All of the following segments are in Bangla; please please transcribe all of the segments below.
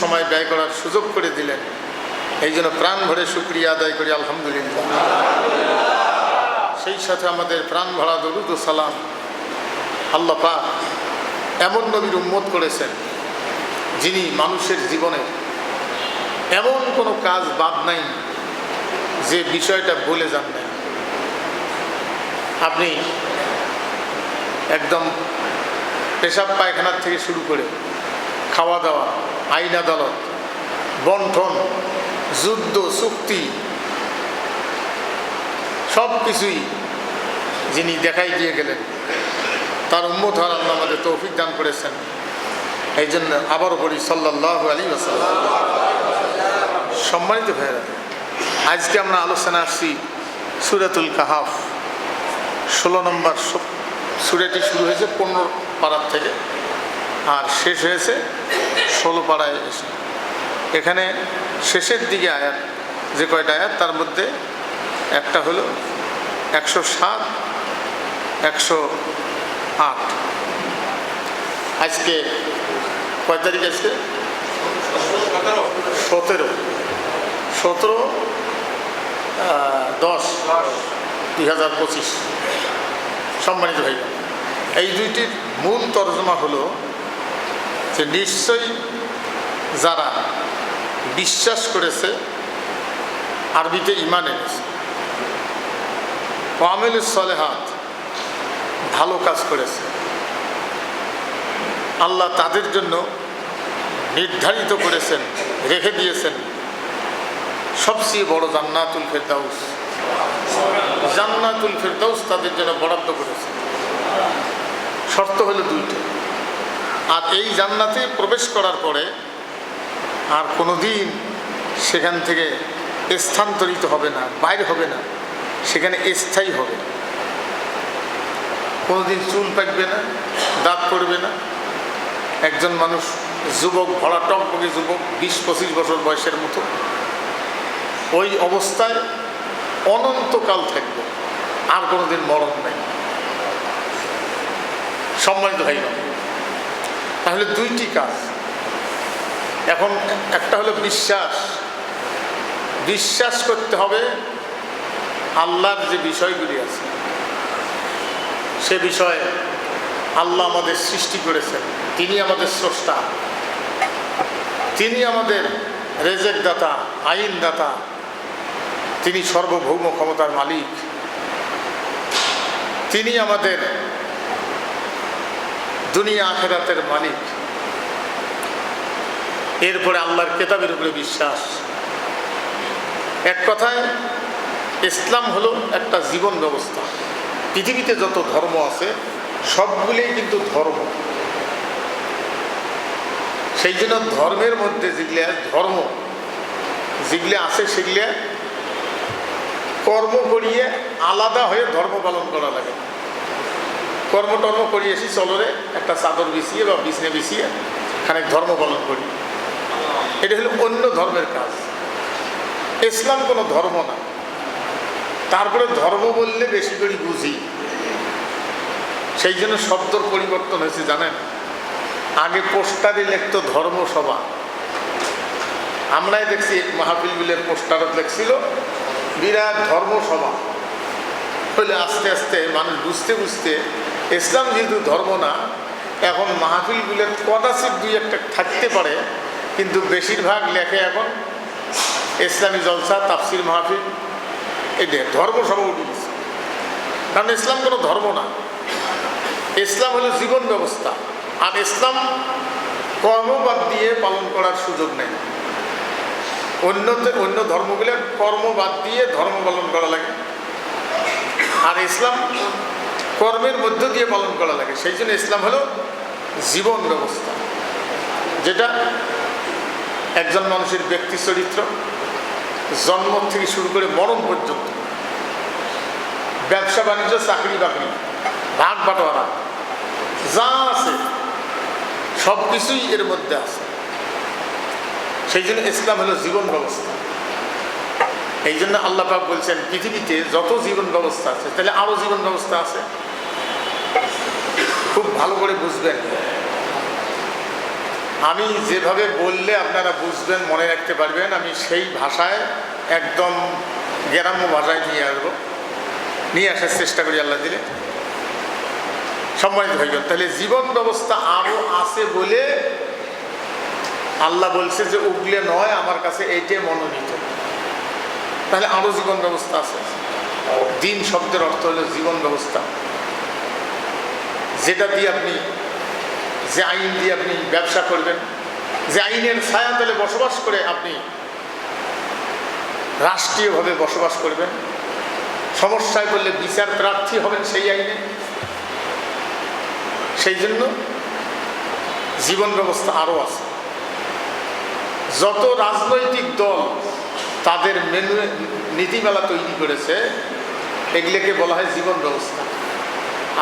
সময় ব্যয় করার সুযোগ করে দিলেন। এই জন্য প্রাণ ভরে শুকরিয়া আদায় করি আলহামদুলিল্লাহ। সেই সাথে আমাদের প্রাণ ভরা দরুদ ও সালাম আল্লাহ পাক এমন নবীর উম্মত করেছেন যিনি মানুষের জীবনে এমন কোনো কাজ বাদ নাই যে বিষয়টা বলে যান নাই। আপনি একদম পেশাব পায়খানার থেকে শুরু করে খাওয়া দাওয়া, আইন আদালত, বন্টন, যুদ্ধ, চুক্তি সব কিছুই যিনি দেখাই দিয়ে গেলেন, তার উম্মত হওয়ার আল্লাহ আমাদের তৌফিক দান করেছেন। এই জন্য আবারও বলি সাল্লাল্লাহু আলাইহি ওয়াসাল্লাম। সম্মানিত ভাইয়েরা, আজকে আমরা আলোচনা আসছি সূরাতুল কাহাফ 16 নম্বর সূরাটি শুরু হয়েছে 15 পারার থেকে আর শেষ হয়েছে 16 পারায় এসে। এখানে শেষের দিকে আয়াত যে কয়টা আয়াত তার মধ্যে একটা হলো 107, 108। আজকে কয় তারিখ? আজকে 17/10/2025। সম্মানিত ভাই, এই দুইটির মূল তর্জমা হলো যে নিশ্চয়ই যারা বিশ্বাস করেছে, আরবিতে ঈমান এনেছে, ওয়ামিলুস সালেহাত, ভালো কাজ করেছে, আল্লাহ তাদের জন্য নির্ধারিত করেছেন, রেখে দিয়েছেন সবচেয়ে বড় জান্নাতুল ফেরদাউস। জান্নাতুল ফেরদাউস তাদের জন্য বরাদ্দ করেছে। শর্ত হলো দুইটা। আর এই জান্নাতে প্রবেশ করার পরে আর কোনোদিন সেখান থেকে স্থানান্তরিত হবে না, বাইর হবে না, সেখানে স্থায়ী হবে। কোনোদিন চুল পাকবে না, দাঁত পড়বে না। একজন মানুষ যুবক, ভরা টকটকে যুবক, 20-25 বছর বয়সের মতো, ওই অবস্থায় অনন্তকাল থাকবে, আর কোনোদিন মরণ নেই। সম্মানিত ভাই, তাহলে দুইটি কাজ। এখন একটা হলো বিশ্বাস। বিশ্বাস করতে হবে আল্লাহর যে বিষয়গুলি আছে সে বিষয়ে আল্লাহ আমাদের সৃষ্টি করেছেন, তিনি আমাদের স্রষ্টা, তিনি আমাদের রেজেক দাতা, আইন দাতা, তিনি সর্বভৌম ক্ষমতার মালিক, তিনি আমাদের দুনিয়া আখিরাতের মালিক। এরপরে আল্লাহর কিতাবের উপরে বিশ্বাস। এক কথায় ইসলাম হলো একটা জীবন ব্যবস্থা। পৃথিবীতে যত ধর্ম আছে সবগুলোই কিন্তু ধর্ম। সেই জন্য ধর্মের মধ্যে যেগুলো আছে সেগুলো কর্ম করিয়ে আলাদা হয়ে ধর্ম পালন করা লাগে। কর্ম করিয়েছি চলরে একটা চাদর বিছিয়ে বা বিছনে বিছিয়ে খানিক ধর্ম পালন করি, এটা হলো অন্য ধর্মের কাজ। ইসলাম কোনো ধর্ম না। তারপরে ধর্ম বললে বেশি করে বুঝি, সেই জন্য শব্দর পরিবর্তন হয়েছে। জানেন, আগে পোস্টারে লিখতো ধর্মসভা, আমরাই দেখছি মাহফিলগুলোর পোস্টারত লেখছিল বিরাট ধর্মসভা। হলে আস্তে আস্তে মানুষ বুঝতে বুঝতে ইসলাম যেহেতু ধর্ম না, এখন মাহফিলগুলোর কদাচিৎ দুই একটা থাকতে পারে, কিন্তু বেশিরভাগ লেখে এখন ইসলামী জলসা, তাফসির মাহফিল, এটা ধর্মসভা উঠে গেছে। কারণ ইসলাম কোনো ধর্ম না, ইসলাম হলো জীবন ব্যবস্থা। আর ইসলাম কর্মবাদ দিয়ে পালন করার সুযোগ নেই। অন্য ধর্মগুলো কর্মবাদ দিয়ে ধর্ম পালন করা লাগে, আর ইসলাম কর্মের মধ্য দিয়ে পালন করা লাগে। সেই জন্য ইসলাম হলো জীবন ব্যবস্থা, যেটা একজন মানুষের ব্যক্তি চরিত্র জন্ম থেকে শুরু করে মরণ পর্যন্ত, ব্যবসা বাণিজ্য, চাকরি বাকরি, ভাগ বাটোয়ারা যা আছে সব কিছুই এর মধ্যে আছে। সেই জন্য ইসলাম হলো জীবন ব্যবস্থা। এই জন্য আল্লাহ পাক বলছেন পৃথিবীতে যত জীবন ব্যবস্থা আছে, তাহলে আরো জীবন ব্যবস্থা আছে। খুব ভালো করে বুঝবেন, আমি যেভাবে বললে আপনারা বুঝবেন, মনে রাখতে পারবেন, আমি সেই ভাষায় একদম গ্রাম্য ভাষায় নিয়ে আসার চেষ্টা করি আল্লাহ দিলে। সম্মানিত ভাইগণ, তাহলে জীবন ব্যবস্থা আরও আছে বলে আল্লাহ বলছে যে উগলে নয়, আমার কাছে এইটাই মনোনীত। তাহলে আরও জীবন ব্যবস্থা আছে। দিন শব্দের অর্থ হলো জীবন ব্যবস্থা, যেটা দিয়ে আপনি, যে আইন দিয়ে আপনি ব্যবসা করবেন, যে আইনের ছায়াতলে বসবাস করে আপনি রাষ্ট্রীয়ভাবে বসবাস করবেন, সমস্যায় পড়লে বিচার প্রার্থী হবেন সেই আইনে। সেই জন্য জীবন ব্যবস্থা আরও আছে। যত রাজনৈতিক দল তাদের নীতিমালা তৈরি করেছে, এগুলোকে বলা হয় জীবন ব্যবস্থা।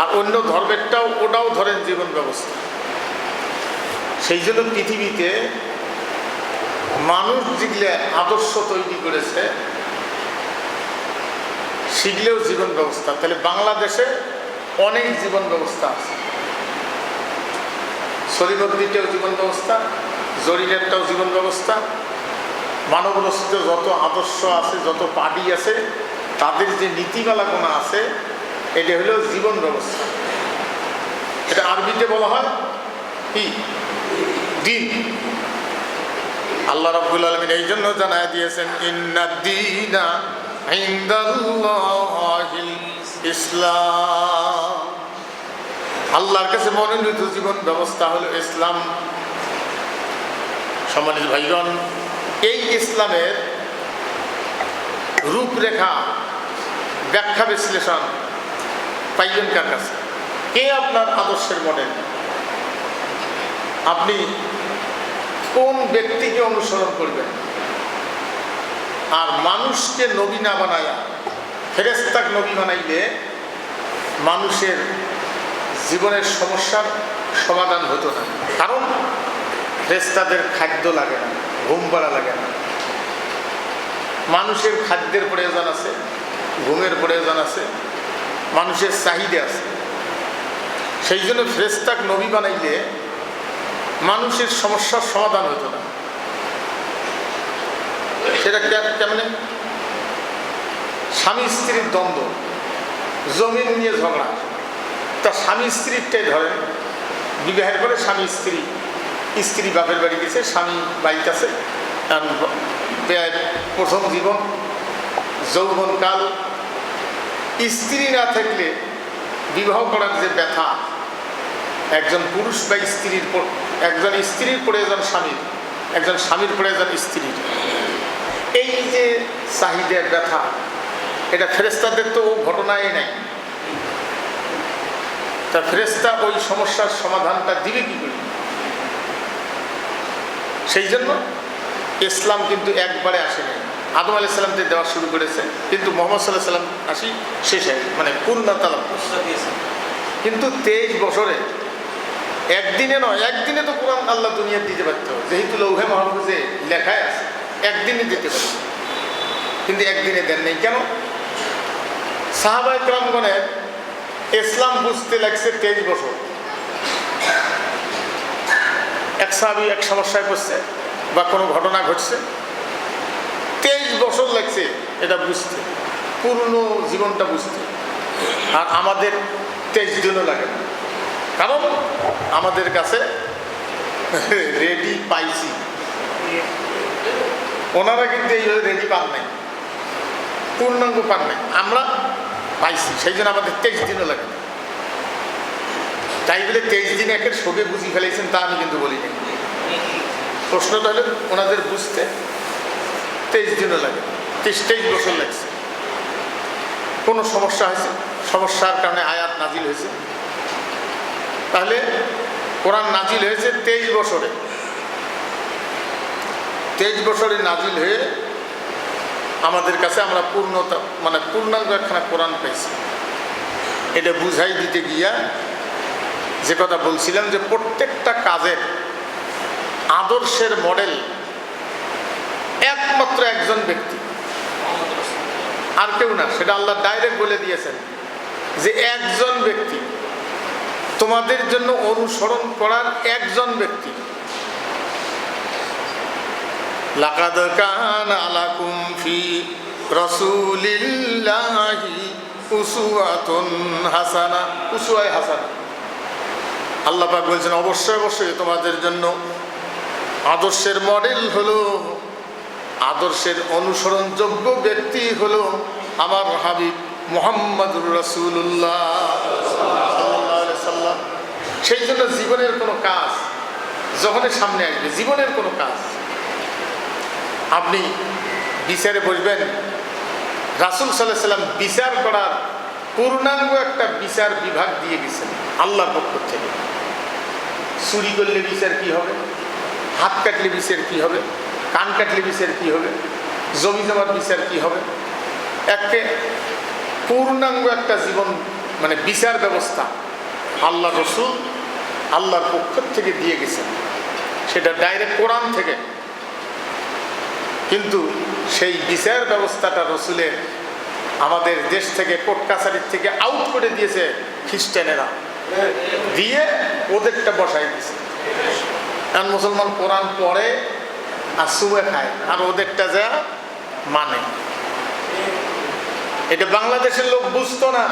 আর অন্য ধর্মেরটাও, ওটাও ধরেন জীবন ব্যবস্থা। সেই জন্য পৃথিবীতে মানুষ যেগুলো আদর্শ তৈরি করেছে সেগুলোও জীবন ব্যবস্থা। তাহলে বাংলাদেশে অনেক জীবন ব্যবস্থা আছে। শরীরটাও জীবন ব্যবস্থা, জরিনেরটাও জীবন ব্যবস্থা। মানব রচিত যত আদর্শ আছে, যত পার্টি আছে, তাদের যে নীতিমালাগুলো আছে, এটা হলো জীবন ব্যবস্থা। এটা আরবিতে বলা হয় কি? দিন। আল্লাহ রাব্বুল আলামিন এই জন্য জানায় দিয়েছেন, ইন্নাদ-দীনা ইনদাল্লাহিল ইসলাম। আল্লাহর কাছে মনোনীত জীবন ব্যবস্থা হলো ইসলাম। সম্মানিত ভাইগণ, এই ইসলামের রূপরেখা, ব্যাখ্যা, বিশ্লেষণ পাইবেন কার কাছে? কে আপনার আদর্শের মডেল? আপনি কোন ব্যক্তিকে অনুসরণ করবেন? আর মানুষকে নবী না বানায়া ফেরেশতাকে নবী বানাইলে মানুষের জীবনের সমস্যার সমাধান হতো না। কারণ ফেরেশতাদের খাদ্য লাগে না, ঘুম পাড়া লাগে না। মানুষের খাদ্যের প্রয়োজন আছে, ঘুমের প্রয়োজন আছে, মানুষের চাহিদা আছে। সেই জন্য ফেরেশতাকে নবী বানাইলে মানুষের সমস্যার সমাধান হতো না। সেটা কেমনে? স্বামী স্ত্রীর দ্বন্দ্ব, জমিন নিয়ে ঝগড়া, তা স্বামী স্ত্রীরটাই ধরেন। বিবাহের পরে স্বামী স্ত্রী, স্ত্রী বাপের বাড়ি গেছে, স্বামী বাড়িতে আছে। প্রথম জীবন, যৌবনকাল, স্ত্রী না থাকলে বিবাহ করার যে ব্যথা, একজন পুরুষ বা স্ত্রীর, একজন স্ত্রীর প্রয়োজন স্বামীর, একজন স্বামীর প্রয়োজন স্ত্রীর, এই যে চাহিদার ব্যথা, এটা ফেরেশতাদের তো ঘটনাই নাই। তা ফেরেশতা ওই সমস্যার সমাধানটা দিবে কি করে? সেই জন্য ইসলাম কিন্তু একবারে আসেনি। আদম আলাইহিস সালাম থেকে দেওয়া শুরু করেছে, কিন্তু মুহাম্মদ সাল্লাল্লাহু আলাইহি সাল্লাম আসি শেষে, মানে পূর্ণতা লাভ করেছে। কিন্তু 23 বছরে, একদিনে নয়, একদিনে তো কোরআন আল্লাহ দুনিয়া দিতে পারত, যেহেতু লৌহে মাহফুজে লেখায় আছে একদিনে দিতে পারত, কিন্তু একদিনে দেন নেই। কেন? সাহাবায়ে কেরামগণের ইসলাম বুঝতে লাগছে 23 বছর। এক সাহাবী এক সমস্যায় পড়ছে বা কোনো ঘটনা ঘটছে, 23 বছর লাগছে এটা বুঝতে, পূর্ণ জীবনটা বুঝতে। আর আমাদের 23 দিনও লাগে না, কারণ আমাদের কাছে রেডি পাইছি। ওনারা কিন্তু এইভাবে রেডি পান নাই, পূর্ণাঙ্গ পান নাই, আমরা পাইছি। সেই জন্য আমাদের 23 দিনও লাগে না। তাই বলে 23 দিন একের সবে বুঝি ফেলেছেন তা আমি কিন্তু বলি না। প্রশ্নটা হলে ওনাদের বুঝতে 23 দিনও লাগে, 23 বছর লাগছে। কোনো সমস্যা হয়েছে, সমস্যার কারণে আয়াত নাজিল হয়েছে। তাহলে কোরআন নাজিল হয়েছে 23 বছরে। 23 বছরে নাজিল হয়ে আমাদের কাছে আমরা পূর্ণতা, মানে পূর্ণাঙ্গ একখানা কোরআন পাইছি। এটা বুঝাই দিতে গিয়া যে কথা বলছিলাম, যে প্রত্যেকটা কাজের আদর্শের মডেল একমাত্র একজন ব্যক্তি, আর কেউ না। সেটা আল্লাহ ডাইরেক্ট বলে দিয়েছেন যে একজন ব্যক্তি, তোমাদের জন্য অনুসরণ করার একজন ব্যক্তি, লাকাদ কানা লাকুম ফি রাসূলিল্লাহি উসওয়াতুন হাসানা। উসওয়ায়ে হাসানা, আল্লাহ পাক বলছেন অবশ্যই অবশ্যই তোমাদের জন্য আদর্শের মডেল হলো, আদর্শের অনুসরণযোগ্য ব্যক্তি হলো আমার হাবিব মুহাম্মদুর রাসূলুল্লাহ সাল্লাল্লাহু আলাইহি সাল্লাম। সেই জন্য জীবনের কোনো কাজ যখনই সামনে আসবে, জীবনের কোনো কাজ আপনি বিচারে বসবেন, রাসূল সাল্লাল্লাহু আলাইহি সাল্লাম বিচার করার পূর্ণাঙ্গ একটা বিচার বিভাগ দিয়ে গেছেন আল্লাহর পক্ষ থেকে। চুরি করলে বিচার কি হবে, হাত কাটলে বিচার কি হবে, কান কাটলে বিচার কি হবে, জমি জমার বিচার কি হবে, একে পূর্ণাঙ্গ একটা জীবন মানে বিচার ব্যবস্থা আল্লাহ রসুল আল্লাহর পক্ষ থেকে দিয়ে গেছেন, সেটা ডাইরেক্ট কোরআন থেকে। কিন্তু সেই বিচার ব্যবস্থাটা রসুলের আমাদের দেশ থেকে কোর্ট কাছারির থেকে আউট করে দিয়েছে খ্রিস্টানেরা, দিয়ে ওদেরটা বসাই দিয়েছে। কারণ মুসলমান কোরআন পড়ে আর সুবে খায়, আর ওদেরটা যা মানে। এটা বাংলাদেশের লোক বুঝতো না।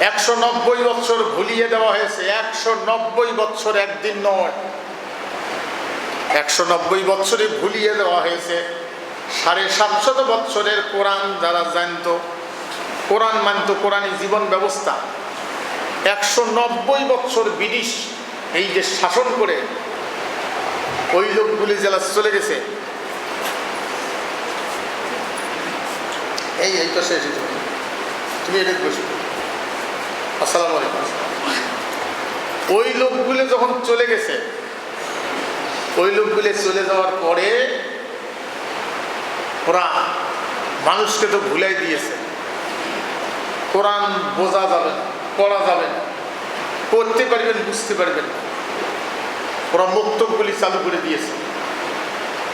190 বছর ভুলিয়ে দেওয়া হয়েছে, 190 বছর একদিন নয়, 190 বছরে ভুলিয়ে দেওয়া হয়েছে। 750 বছরের কোরআন যারা জানতো, কোরআন মানত, কোরআনী জীবন ব্যবস্থা, 190 বছর ব্রিটিশ এই যে শাসন করে ওই লোকগুলি যারা চলে গেছে, এই তো শেষ, তুমি এটা বসে। আসসালামু আলাইকুম। ওই লোকগুলো যখন চলে গেছে, ওই লোকগুলো চলে যাওয়ার পরে ওরা মানুষকে তো ভুলাই দিয়েছে। কোরআন বোঝা যাবে না, পড়া যাবে না, পড়তে পারবেন বুঝতে পারবেন না। ওরা মুক্তবগুলি চালু করে দিয়েছে,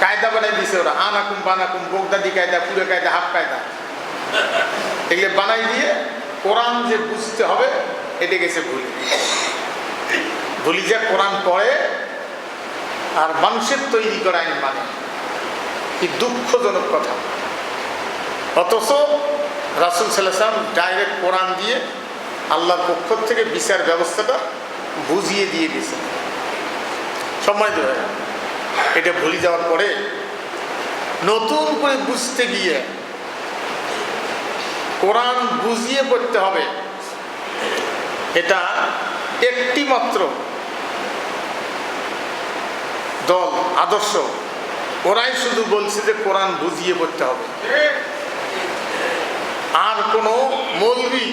কায়দা বানাই দিয়েছে ওরা, আনাকুম বানাকুম, বগদাদি কায়দা, পুরো কায়দা, হাফ কায়দা, এগুলো বানাই দিয়ে কোরআন যে বুঝতে হবে এটা গেছে ভুলি যে কোরআন পড়ে আর মানুষের তৈরি করা আইন মানে। কি দুঃখজনক কথা। অথচ রাসূল সাল্লাল্লাহু আলাইহি ওয়াসাল্লাম ডাইরেক্ট কোরআন দিয়ে আল্লাহর পক্ষ থেকে বিচার ব্যবস্থাটা বুঝিয়ে দিয়ে দিয়েছে। সম্মানিত হয়, এটা ভুলে যাওয়ার পরে নতুন করে বুঝতে গিয়ে কোরআন বুঝিয়ে পড়তে হবে, এটা একটি মাত্র দল আদর্শ, ওরাই শুধু বলছে যে কোরআন বুঝিয়ে পড়তে হবে। আর কোনো মৌলবি,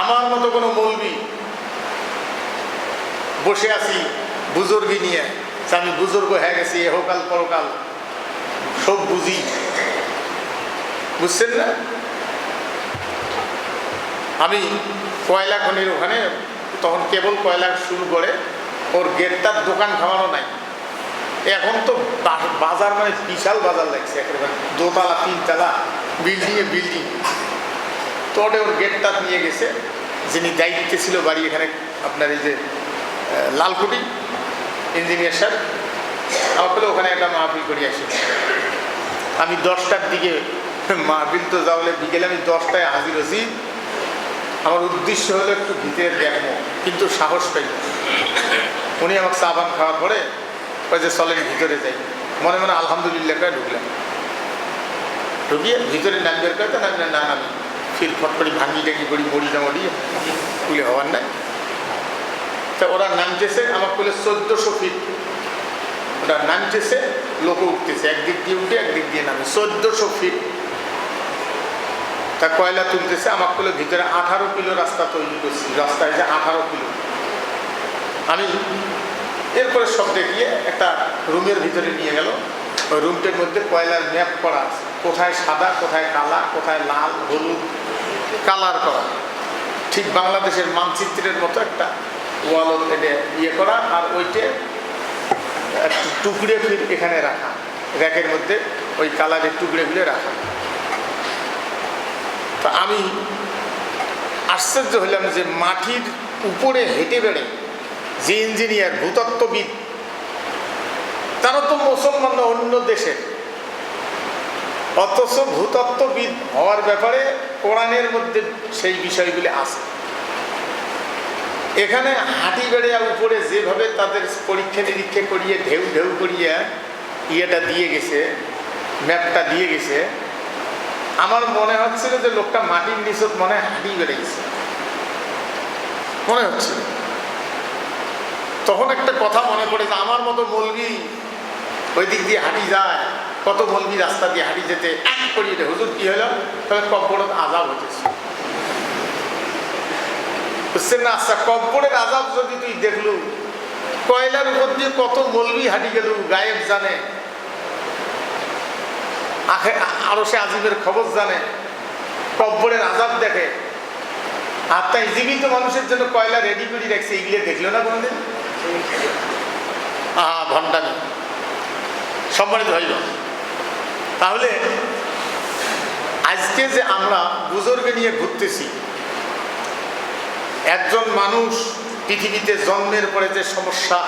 আমার মতো কোনো মৌলবি বসে আছি বুজুর্গি নিয়ে, আমি বুজুর্গ হয়ে গেছি, এহকাল পরকাল সব বুঝি, বুঝছেন না? আমি কয়লা খনির ওখানে তখন কেবল কয়লা শুরু করে, ওর গেটটার দোকান খাওয়ানো নাই। এখন তো বাজার মানে বিশাল বাজার লাগছে, একেবারে দোতলা তিনতলা বিল্ডিংয়ে বিল্ডিং। তো ওটা ওর গেটটা নিয়ে গেছে যিনি দায়িত্বে ছিল বাড়ি এখানে, আপনার এই যে লালকুটি ইঞ্জিনিয়ার সাহেব, আমার বলে ওখানে একটা মাহফিল করি আসি। আমি 10টার দিকে, মাহফিল তো যাওয়ালে বিকেলে আমি 10টায় হাজির হয়েছি। আমার উদ্দেশ্য হলো একটু ভিতরে দেখবো, কিন্তু সাহস পাই। উনি আমাকে চা পান খাওয়ার পরে ওই যে চলেন ভিতরে যাই, মনে মনে আলহামদুলিল্লাহ করে ঢুকলাম। ঢুকিয়ে ভিতরে নামবের কথা না নামি, ফির ফট করি ভাঙি টাঙ্গি করি, মরি না মরি, তুলে হওয়ার নাই। তা ওরা নামতেছে, আমার বলে 1400 ফিট ওরা নামতেছে, লোক উঠতেছে, একদিক দিয়ে উঠে একদিক দিয়ে নামে, 1400 ফিট। তা কয়লা তুলতেছে, আমার বলে ভিতরে 18 কিলো রাস্তা তৈরি করছি, রাস্তায় যে 18 কিলো। আমি এরপরে সব দেখিয়ে একটা রুমের ভিতরে নিয়ে গেল। ওই রুমটার মধ্যে কয়লার ম্যাপ করা আছে, কোথায় সাদা, কোথায় কালা, কোথায় লাল, হলুদ কালার করা, ঠিক বাংলাদেশের মানচিত্রের মতো একটা ওয়াল ইয়ে করা। আর ওইটে টুকরে ফির এখানে রাখা, র্যাকের মধ্যে ওই কালারের টুকরেগুলো রাখা। তো আমি আশ্চর্য হলাম যে মাটির উপরে হেঁটে বেড়ে যে ইঞ্জিনিয়ার ভূতত্ত্ববিদ তারা তো মুসলমান না, অন্য দেশের, অথচ ভূতত্ত্ববিদ হওয়ার ব্যাপারে কোরআনের মধ্যে সেই বিষয়গুলি আছে। এখানে হাঁটি বেড়িয়া উপরে যেভাবে তাদের পরীক্ষা নিরীক্ষা করিয়ে ঢেউ ঢেউ করিয়ে ইয়েটা দিয়ে গেছে, ম্যাপটা দিয়ে গেছে, আমার মনে হচ্ছিল যে লোকটা মাটির নিচত মনে হয় হাঁটি বেড়ে গেছে মনে হচ্ছিল। তখন একটা কথা মনে পড়ে যে আমার মতো মৌলবি ওই দিক দিয়ে হাঁটি যায়, কত মৌলবি রাস্তা দিয়ে হাঁটি যেতে এক করিয়ে দেয়, হুজুর কি হলো, তাহলে কব্বরত আযাব হতেছে, বুঝছেন না? আচ্ছা, কব্বরের আযাব যদি তুই দেখলু, কয়লার উপর দিয়ে কত মৌলবি হাঁটি গেল, গায়েব জানে, আরো সে আজিমের খবর জানে, কব্বরের আযাব দেখে, আর তাই জীবিত মানুষের জন্য কয়লা রেডি করে রাখছে, এগুলো দেখলো না কোনদিন? ভণ্ডামি। সম্মানিত ভাই, তাহলে আজকে যে আমরা বুজুর্গ নিয়ে ঘুরতেছি, একজন মানুষ পৃথিবীতে জন্মের পরে যে সমস্যা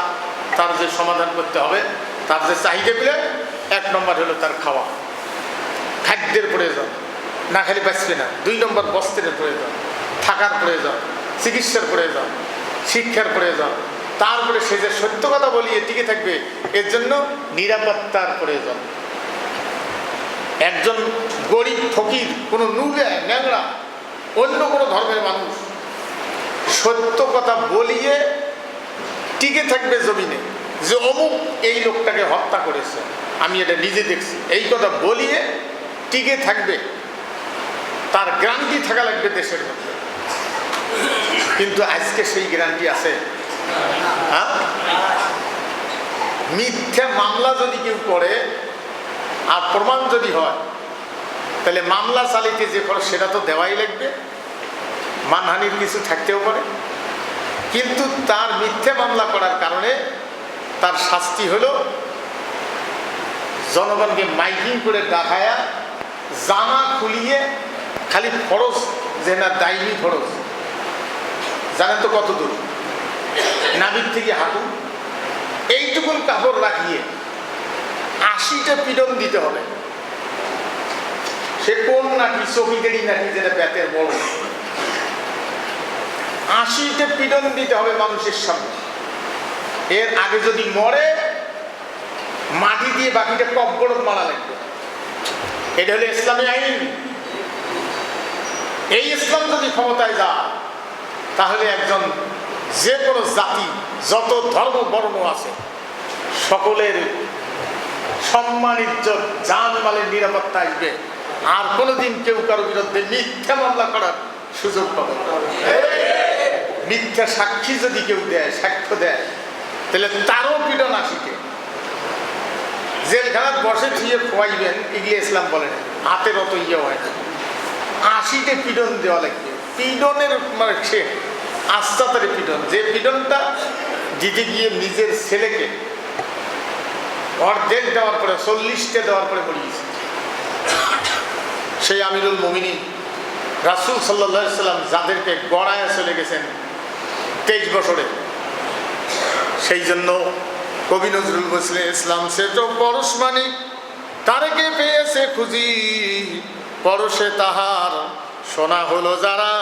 তার যে সমাধান করতে হবে, তার যে চাহিদাগুলো, 1 নম্বর হলো তার খাওয়া, খাদ্যের প্রয়োজন, না খালি বাঁচবে না। 2 নম্বর বস্ত্রের প্রয়োজন, থাকার প্রয়োজন, চিকিৎসার প্রয়োজন, শিক্ষার প্রয়োজন। তারপরে সে যে সত্য কথা বলিয়ে টিকে থাকবে, এর জন্য নিরাপত্তার প্রয়োজন। একজন গরিব ফকির, কোনো নুলে ন্যাংরা অন্য কোনো ধর্মের মানুষ সত্য কথা বলিয়ে টিকে থাকবে জমিনে, যে অমুক এই লোকটাকে হত্যা করেছে, আমি এটা নিজে দেখছি, এই কথা বলিয়ে টিকে থাকবে, তার গ্যারান্টি থাকা লাগবে দেশের মধ্যে। কিন্তু আজকে সেই গ্যারান্টি আছে? হ্যাঁ, মিথ্যা মামলা যদি কেউ করে আর প্রমাণ যদি হয়, তাহলে মামলা চালিতে যে খরচ সেটা তো দেওয়াই লাগবে, মানহানির কিছু থাকতেও পারে, কিন্তু তার মিথ্যা মামলা করার কারণে তার শাস্তি হলো জনগণকে মাইকিং করে দেখায়া জামা খুলিয়ে খালি ফরজ, যে না দায়নি ফরজ, জানেন তো কত দূর, নাভির থেকে হাঁটু এইটুকুন কাপড় রাখিয়ে 80টা পিডন দিতে হবে। সে কোন নাকি, চকিদেরই নাকি, যেটা ব্যাতের বড়, 80টা পিডন দিতে হবে মানুষের সামনে। এর আগে যদি মরে, মাটি দিয়ে বাকিটা কব্বরত মারা লাগবে। এটা হলো ইসলামী আইন। এই ইসলাম যদি ক্ষমতায় যায়, তাহলে একজন যে কোনো জাতি, যত ধর্ম বর্ণ আছে, সকলের সম্মান, ইজ্জত, জানমালের নিরাপত্তা আসবে। আর কোনোদিন কেউ কারো বিরুদ্ধে মিথ্যা মামলা করার সুযোগ পাবে না। মিথ্যা সাক্ষী যদি কেউ দেয়, সাক্ষ্য দেয়, তাহলে তারও পীড়ন 80কে জেলখানার বসে থিয়ে খোয়াইবেন, এগুলো ইসলাম বলে না, হাতের অত ইয়ে হয় না, 80তে পীড়ন দেওয়া লাগবে। পীড়নের মানে সে আস্তাতারে পীড়ন, যে পীড়নটা দিতে গিয়ে নিজের ছেলেকে অর্ধেক দেওয়ার পরে, 40টা দেওয়ার পরে মরিয়েছে। সেই আমিরুল মুমিনিন রাসূল সাল্লাল্লাহু আলাইহি সাল্লাম যাদেরকে গড়ায় চলে গেছেন 23 বছরে, সেই জন্য কবি নজরুল বলছিলেন, ইসলাম সে তো পরশ মানিক, তারকে পেয়েছে খুঁজি, পরশে তাহার শোনা হলো যারা,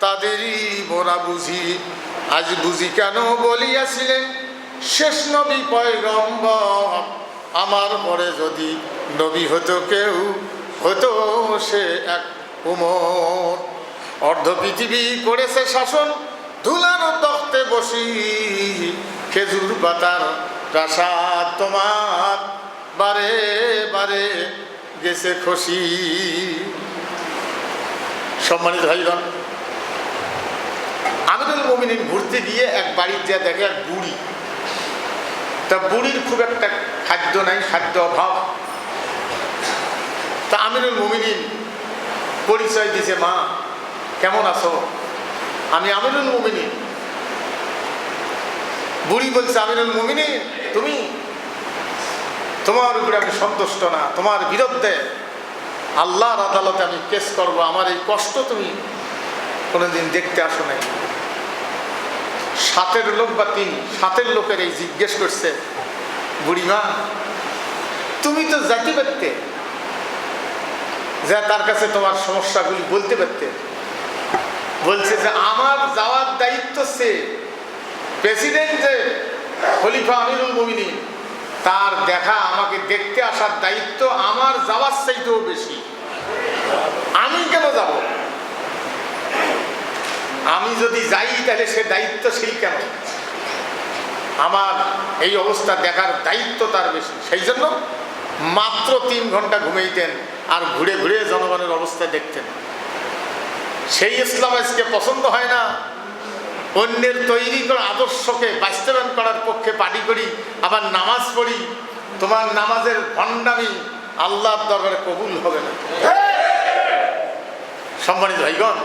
তাদেরই মোরা বুঝি। আজ বুঝি কেন বলিয়াছিলেন শেষ নবী পয়গম্বর, আমার পরে যদি নবী হতো কেউ, হতো সে এক উমর। অর্ধ পৃথিবী করেছে শাসন, ধুলার তখ্তে বসি, খেজুর পাতার প্রাসাদ তোমার বারে বারে গেছে খুশি। সম্মানিত ভাইগণ, আমিরুল মুমিনিন ঘুরতে গিয়ে এক বাড়ির যা দেখে এক বুড়ি, তা বুড়ির খুব একটা খাদ্য নাই, খাদ্য অভাব। তা আমিরুল মুমিনিন পরিচয় দিছে, মা কেমন আছো? আমি আমিরুল মুমিনিন। বুড়ি বলছে, আমিরুল মুমিনিন তুমি? তোমার উপরে আমি সন্তুষ্ট না, তোমার বিরুদ্ধে আল্লাহর আদালতে আমি কেস করব, আমার এই কষ্ট তুমি কোনোদিন দেখতে আসো নাই। সাথের লোক বা 3 সাথের লোকের এই জিজ্ঞেস করছে, বুড়িমা তুমি তো যাইতে পারতে, যা তার কাছে তোমার সমস্যাগুলি বলতে পারতে। বলছে যে আমার যাওয়ার দায়িত্ব সে প্রেসিডেন্ট, যে খলিফা আমিরুল মুমিনিন, তার দেখা আমাকে দেখতে আসার দায়িত্ব আমার যাওয়ার চাইতেও বেশি। আমি কেন যাব? আমি যদি যাই তাহলে সে দায়িত্বশীল কেন? আমার এই অবস্থা দেখার দায়িত্ব তার বেশি। সেই জন্য মাত্র 3 ঘন্টা ঘুমাইতেন আর ঘুরে ঘুরে জনগণের অবস্থা দেখতেন। সেই ইসলাম আজকে পছন্দ হয় না। অন্যের তৈরি করা আদর্শকে বাস্তবায়ন করার পক্ষে পার্টি করি, আবার নামাজ পড়ি। তোমার নামাজের ভণ্ডামি আল্লাহর দরবারে কবুল হবে না। সম্মানিত ভাইগণ,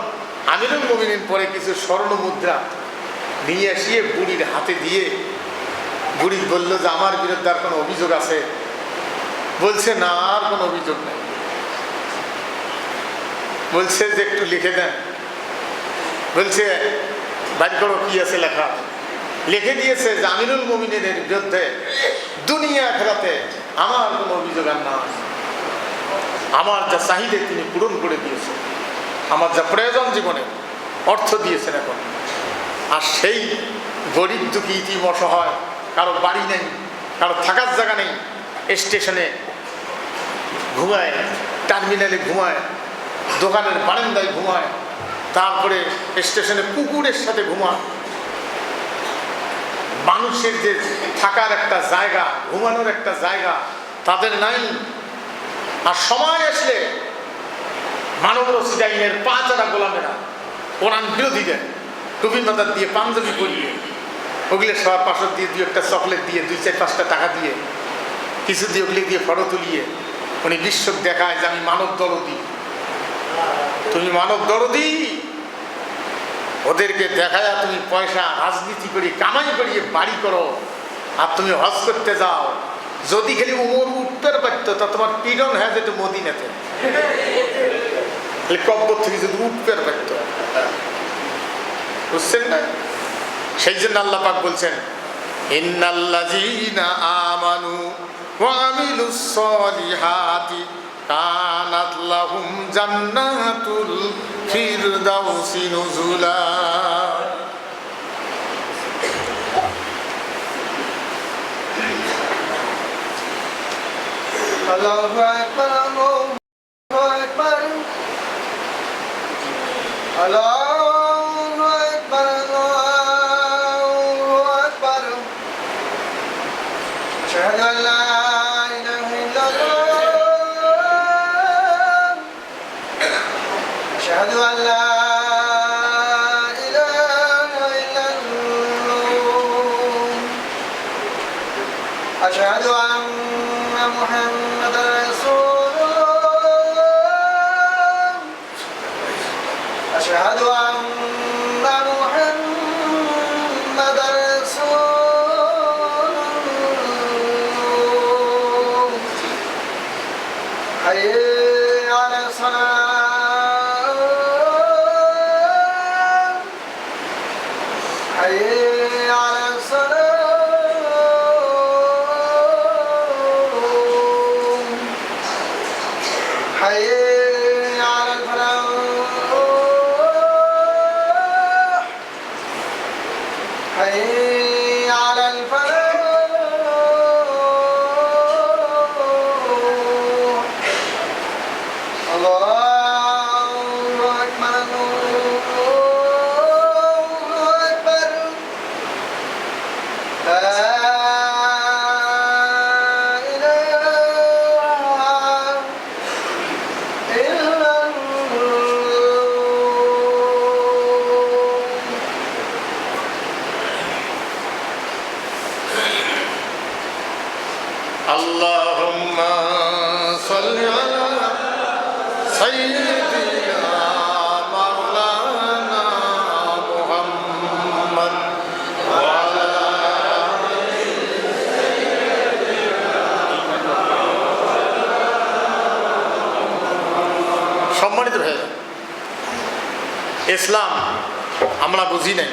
আমিরুল মুমিনিন পরে কিছু স্বর্ণ মুদ্রা নিয়ে আসিয়ে বুড়ির হাতে দিয়ে বুড়ি বলল যে আমার বিরুদ্ধে আর কোনো অভিযোগ আছে? বলছে না, আর কোনো অভিযোগ নেই। বলছে যে একটু লিখে দেন। বলছে বাইর করো, কি আছে লেখা। লিখে দিয়েছে যে আমিরুল মুমিনিনের বিরুদ্ধে দুনিয়া আখিরাতে আমার কোনো অভিযোগ আর না। আমার যা চাহিদা তিনি পূরণ করে দিয়েছেন, আমার যা প্রয়োজন জীবনে অর্থ দিয়েছেন এখন। আর সেই গরিব দুঃখী ইতিম অসহায়, কারো বাড়ি নেই, কারো থাকার জায়গা নেই, স্টেশনে ঘুমায়, টার্মিনালে ঘুমায়, দোকানের বারান্দায় ঘুমায়, তারপরে স্টেশনে কুকুরের সাথে ঘুমায়। মানুষের যে থাকার একটা জায়গা, ঘুমানোর একটা জায়গা তাদের নাই। আর সময় আসলে মানব রশিদ আইনের 5 গোলামেরা, কোরআন বিরোধীদের টুপি মাথার দিয়ে, পাঞ্জাবি পরিয়ে, ওগুলো সবার পাশে দিয়ে 2-1টা চকলেট দিয়ে, 2-4-5টা টাকা দিয়ে, কিছু দিয়ে ওগুলি দিয়ে ফটো তুলিয়ে উনি বিশ্বক দেখায় যে আমি মানব দরদি। তুমি মানব দরদি, ওদেরকে দেখায় তুমি পয়সা রাজনীতি করি কামাই করিয়ে বাড়ি করো, আর তুমি হজ করতে যাও। যদি খালি উমর উঠতে পারতো তা তোমার পীড়ন হয়ে যেত মদিনাতে। কব্বর থেকে যদি উঠতে পারতো, বুঝছেন না? সেই জন্য আল্লাহ পাক বলছেন, ইন্নাল্লাযীনা আমানু ওয়া আমিলুস সলিহাতি কানাত লাহুম জান্নাতুল ফিরদাউসি নুজুলা। আল্লাহু আকবার, আল্লাহু আকবার, আল্লাহু আকবার, আল্লাহু আকবার। আশহাদু আল্লা ইলাহা ইল্লাল্লাহ, আশহাদু আল্লা ইলাহা ইল্লাল্লাহ, আশহাদু আন্না মুহাম্মাদার রাসূলুল্লাহ, আশহাদু আন্না মুহাম্মাদার রাসূলুল্লাহ। হাইয়া আলা সালাহ, হাইয়া আলা সালাহ, حي على الفلاح، حي على الفلاح. الله أكبر، الله أكبر. আল্লাহুম্মা সাল্লি আলা সাইয়্যিদিনা মাওলানা মুহাম্মদ ওয়া আলা আলি সাইয়্যিদিনা। সম্মানিত ভাই, ইসলাম আমরা বুঝি নাই।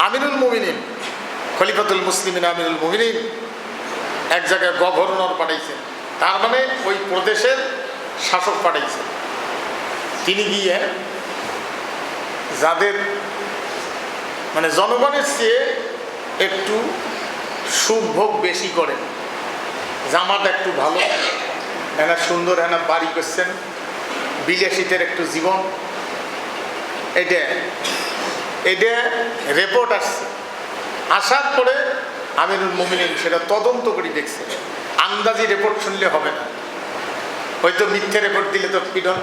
আমিরুল মুমিনিন, খলিফাতুল মুসলিমিন আমিরুল মুমিনিন এক জায়গায় গভর্নর পাঠাইছেন, তার মানে ওই প্রদেশের শাসক পাঠাইছেন। তিনি গিয়ে যাদের মানে জনগণের চেয়ে একটু সুখ ভোগ বেশি করেন, জামাটা একটু ভালো, একটা সুন্দর একটা বাড়ি করছেন, বিলাসিতের একটু জীবন, এটা রিপোর্ট আসছে। আসার পরে আমিরুল মুমিনিন সেটা তদন্ত করে দেখছে। আন্দাজি রিপোর্ট শুনলে হবে না, হয়তো মিথ্যে রিপোর্ট দিলে তো পিডন।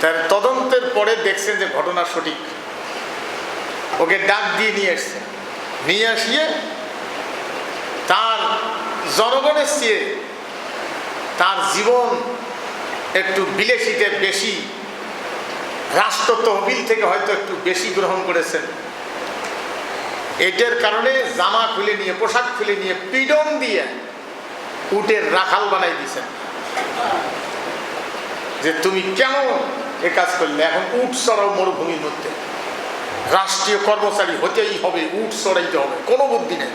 তার তদন্তের পরে দেখছেন যে ঘটনা সঠিক। ওকে ডাক দিয়ে নিয়ে এসছে, নিয়ে আসিয়ে তার জনগণের চেয়ে তার জীবন একটু বিলাসিতে বেশি, রাষ্ট্র তহবিল থেকে হয়তো একটু বেশি গ্রহণ করেছেন। এটার কারণে জামা খুলে নিয়ে, পোশাক খুলে নিয়ে পিডন দিয়ে উটের রাখাল বানাই দিয়েছেন যে তুমি কেন এ কাজ করলে। এখন উট চড়াও মরুভূমির মধ্যে, রাষ্ট্রীয় কর্মচারী হতেই হবে, উট চড়াইতে হবে, কোনো বুদ্ধি নেই।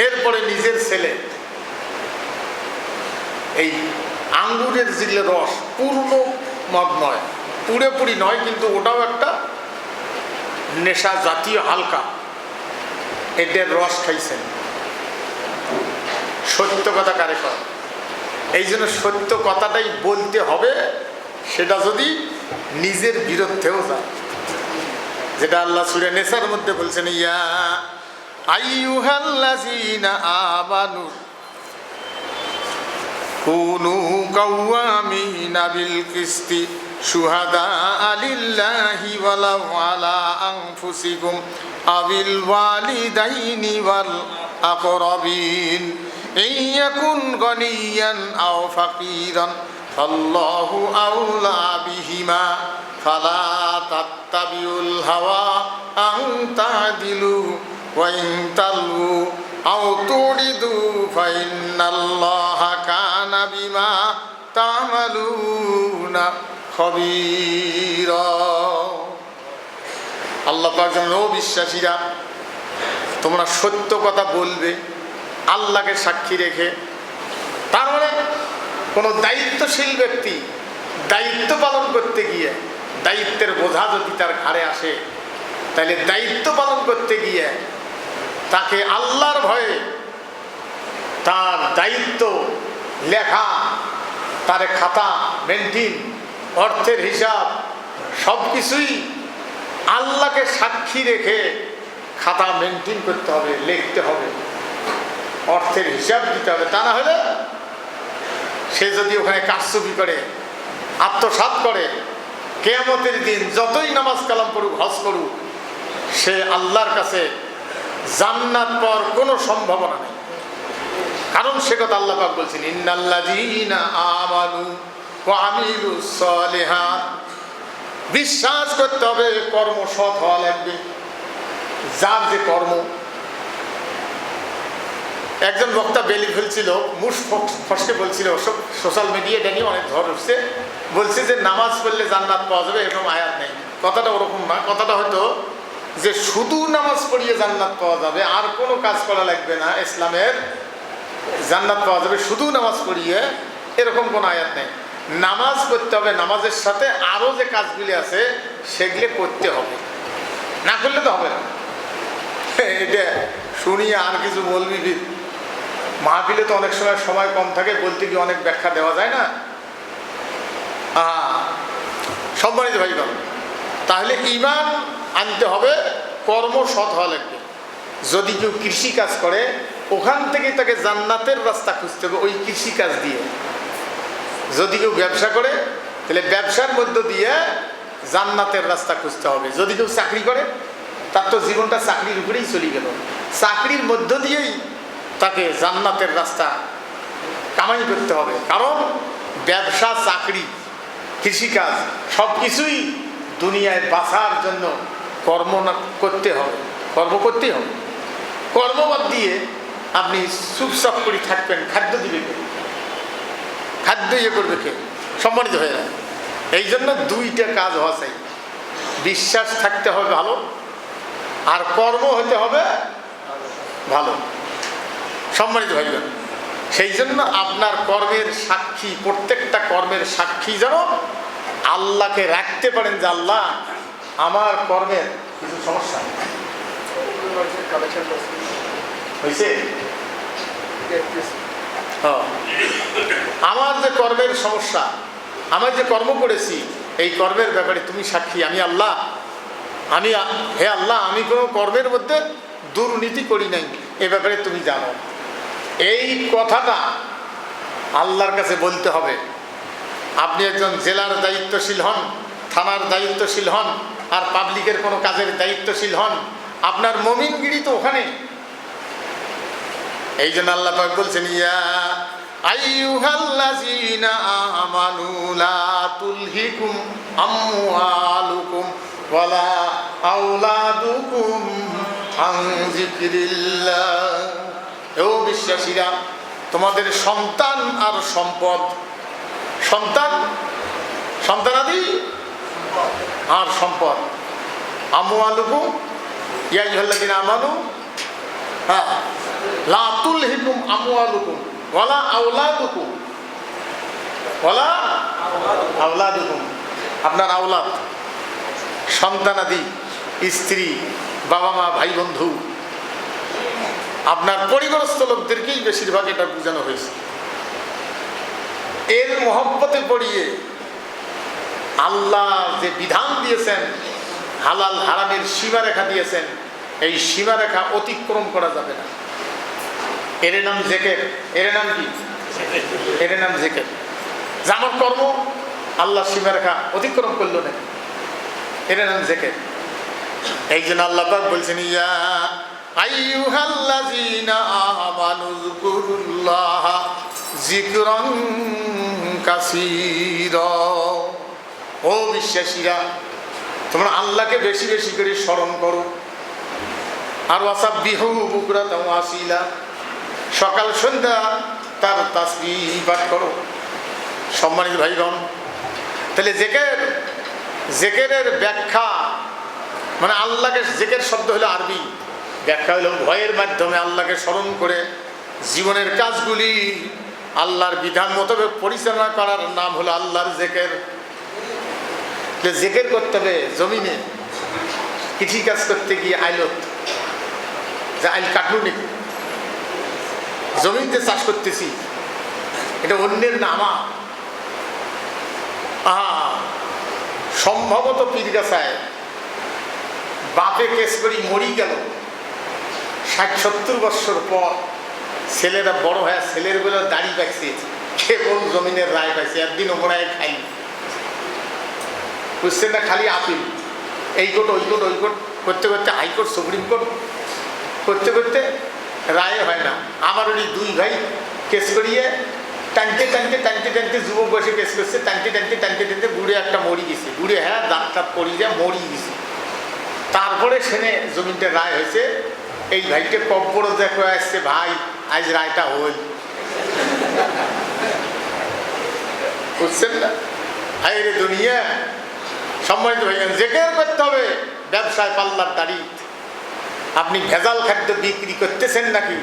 এরপরে নিজের ছেলে এই আঙ্গুরের যেগুলো রস, পূর্ণ মদ নয়, পুরোপুরি নয়, কিন্তু ওটাও একটা নেশা জাতীয় হালকা, এদের রস খাইছেন। সত্য কথা কারে কর, এই জন্য সত্য কথাটাই বলতে হবে, সেটা যদি নিজের বিরুদ্ধেও যায়। যেটা আল্লাহ সূরা নেসার মধ্যে বলছেন, ইয়া আইয়ুহাল্লাযীনা আমানু কুনু কাওয়ামিনা বিল কিসতি শুহাদা লিল্লাহি ওয়ালাউ আলা আনফুসিকুম আবিল ওয়ালিদাইনি ওয়াল আকরাবিন ইয়াকুন গানিয়ান আও ফাকিরান ফাল্লাহু আউলা বিহিমা ফালা তাত্তাবিউল হাওয়া আন তাদিলু ওয়া ইন তালু আও তুরিদু ফাইন্নাল্লাহা কানা বিমা তা'মালুনা খবীরা। আল্লাহ পাক জানেন, ও বিশ্বাসীরা, তোমরা সত্য কথা বলবে আল্লাহকে সাক্ষী রেখে। তার মানে কোনো দায়িত্বশীল ব্যক্তি দায়িত্ব পালন করতে গিয়ে দায়িত্বের বোঝা যদি তার ঘাড়ে আসে, তাহলে দায়িত্ব পালন করতে গিয়ে তাকে আল্লাহর ভয়ে তার দায়িত্ব লেখা, তার খাতা মেনটেন, অর্থের হিসাব সব কিছুই আল্লাহকে সাক্ষী রেখে খাতা মেনটেন করতে হবে, লিখতে হবে, অর্থের হিসাব দিতে হবে। তা না হলে সে যদি ওখানে কারচুপি করে, আত্মসাৎ করে, কিয়ামতের দিন যতই নামাজ কালাম পড়ুক, হজ করুক, সে আল্লাহর কাছে জান্নাত পাওয়ার কোনো সম্ভাবনা নেই। কারণ সে কথা আল্লাহ পাক বলছেন, ইন্নাল্লাযীনা আমানু ওয়া আমিলুস সালিহাত। বিশ্বাস করতে হবে, কর্ম সৎ হওয়া লাগবে। যার যে কর্ম, একজন বক্তা বেলি ফেলছিল, মুখ ফসকে বলছিল, সোশ্যাল মিডিয়াটা নিয়ে অনেক ঝড় উঠছে, বলছে যে নামাজ পড়লে জান্নাত পাওয়া যাবে, এরকম আয়াত নেই। কথাটা ওরকম না, কথাটা হয়তো যে শুধু নামাজ পড়িয়ে জান্নাত পাওয়া যাবে, আর কোনো কাজ করা লাগবে না, ইসলামের জান্নাত পাওয়া যাবে শুধু নামাজ পড়িয়ে, এরকম কোনো আয়াত নেই। নামাজ পড়তে হবে, নামাজের সাথে আরও যে কাজগুলি আছে সেগুলি করতে হবে, না করলে তো হবে না। এটা শুনিয়ে আর কিছু বলবি, মাহফিলে তো অনেক সময় কম থাকে, বলতে গিয়ে অনেক ব্যাখ্যা দেওয়া যায় না। সম্মানিত ভাই বোন, তাহলে ঈমান আনতে হবে, কর্ম সৎ হওয়া লাগবে। যদি কেউ কৃষি কাজ করে, ওখান থেকে তাকে জান্নাতের রাস্তা খুঁজতে হবে ওই কৃষি কাজ দিয়ে। যদি কেউ ব্যবসা করে, তাহলে ব্যবসার মধ্য দিয়ে জান্নাতের রাস্তা খুঁজতে হবে। যদি কেউ চাকরি করে, তার তো জীবনটা চাকরির উপরেই চলে গেল, চাকরির মধ্য দিয়েই তাকে জান্নাতের রাস্তা কামাই করতে হবে। কারণ ব্যবসা, চাকরি, কৃষিকাজ সব কিছুই দুনিয়ায় বাঁচার জন্য কর্ম করতে হবে, কর্ম করতেই হবে। কর্মবাদ দিয়ে আপনি চুপচাপ করে থাকবেন, খাদ্য দিবে কে? খাদ্য করবে কে? সম্মানিত হয়ে যায়। এই জন্য দুইটা কাজ হওয়া চাই। বিশ্বাস থাকতে হবে ভালো, আর কর্ম হতে হবে ভালো। সম্মানিত ভাইরা, সেই জন্য আপনার কর্মের সাক্ষী, প্রত্যেকটা কর্মের সাক্ষী যেন আল্লাহকে রাখতে পারেন যে আল্লাহ আমার কর্মের কিছু সমস্যা হয়েছে, আমার যে কর্মের সমস্যা, আমার যে কর্ম করেছি এই কর্মের ব্যাপারে তুমি সাক্ষী। আমি আল্লাহ, হে আল্লাহ, আমি কোনো কর্মের মধ্যে দুর্নীতি করি নাই, এ ব্যাপারে তুমি জানো। এই কথাটা আল্লাহর কাছে বলতে হবে। আপনি একজন জেলার দায়িত্বশীল হন, থানার দায়িত্বশীল হন, আর পাবলিকের কোনো কাজের দায়িত্বশীল হন, আপনার মুমিনগিরি তো ওখানে। এই জন্য আল্লাহ পাক বলছেন, ইয়া আইয়ুহাল্লাযীনা আমানু লা তুলহিকুম আমওয়ালুকুম ওয়ালা আওলাদুকুম আন যিকরিল্লাহ। ও বিশ্বাসীরা, তোমাদের সন্তান আর সম্পদ, সন্তানাদি আর সম্পদ, আমওয়ালুকুম ইয়া আইয়ুহাল্লাযীনা আমানু লা তুলহিকুম আমওয়ালুকুম ওয়ালা আওলাদুকুম আপনার আওলাদ, সন্তানাদি, স্ত্রী, বাবা মা, ভাই বন্ধু, আপনার পরিবারস্থ লোকদেরকেই বেশিরভাগ এটা বোঝানো হয়েছে। এর মহব্বতে পড়িয়ে আল্লাহ যে বিধান দিয়েছেন, হালাল হারামের সীমারেখা দিয়েছেন, এই সীমারেখা অতিক্রম করা যাবে না। এর নাম জিকির। এর নাম কি? এর নাম জিকির। যে আমার কর্ম আল্লাহ সীমারেখা অতিক্রম করলো না, এর নাম জিকির। এই জন্য আল্লাহ পাক বলছেন, ইয়া আইয়ুহাল্লাযীনা আমানু যকুরুল্লাহা যিকরান কাসীরা। ও বিশ্বাসীরা, তোমরা আল্লাহকে বেশি বেশি করে স্মরণ করো। আর ওয়াসাব্বিহু বুকরাতাও আসিলা, সকাল সন্ধ্যা তার তাসবিহ পাঠ করো। সম্মানিত ভাইগণ, তাহলে জেকেরের ব্যাখ্যা মানে আল্লাহকে, জেকের শব্দ হলো আরবি, ব্যাখ্যা হলো ভয়ের মাধ্যমে আল্লাহকে স্মরণ করে জীবনের কাজগুলি আল্লাহর বিধান মোতাবেক পরিচালনা করার নাম হলো আল্লাহর জেকের। জেকের করতে হবে জমিনে, কৃষি কাজ করতে গিয়ে আইলত যে আইল কাটলো নাকি, জমিতে চাষ করতেছি, এটা অন্যের নামা। সম্ভবত পীরগাছায় বাপে কেস করি মরি গেল, 60-70 বৎসর পর ছেলেরা বড় হয়ে ছেলের বেলা দাড়ি পাইছে, কেবল জমিনের রায় পাইছে, একদিন ওমরায় খাই বুঝছেন না, খালি আপিল, এই কোর্ট ওই কোর্ট ওই কোর্ট করতে করতে হাইকোর্ট সুপ্রিম কোর্ট করতে করতে রায় হয় না। আমার ওই 2 ভাই কেস করিয়ে টানতে টানতে টানতে টানতে যুবক বসে কেস করছে, টানতে টানতে টানতে টানতে বুড়ে একটা মরি গেছে, বুড়ে দাঁত টাত পড়ি যা মরি গেছে। তারপরে সেনে জমিনটা রায় হয়েছে। এই ভাইকে কব্বর দেখে আসছে, ভাই আজ রায়টা হল, বুঝছেন না? হাই রে দুনিয়া। সম্মানিত ভাই, জেকের করতে হবে ব্যবসায় পাল্লার দাড়ি। আপনি ভেজাল খাদ্য বিক্রি করতেছেন নাকি?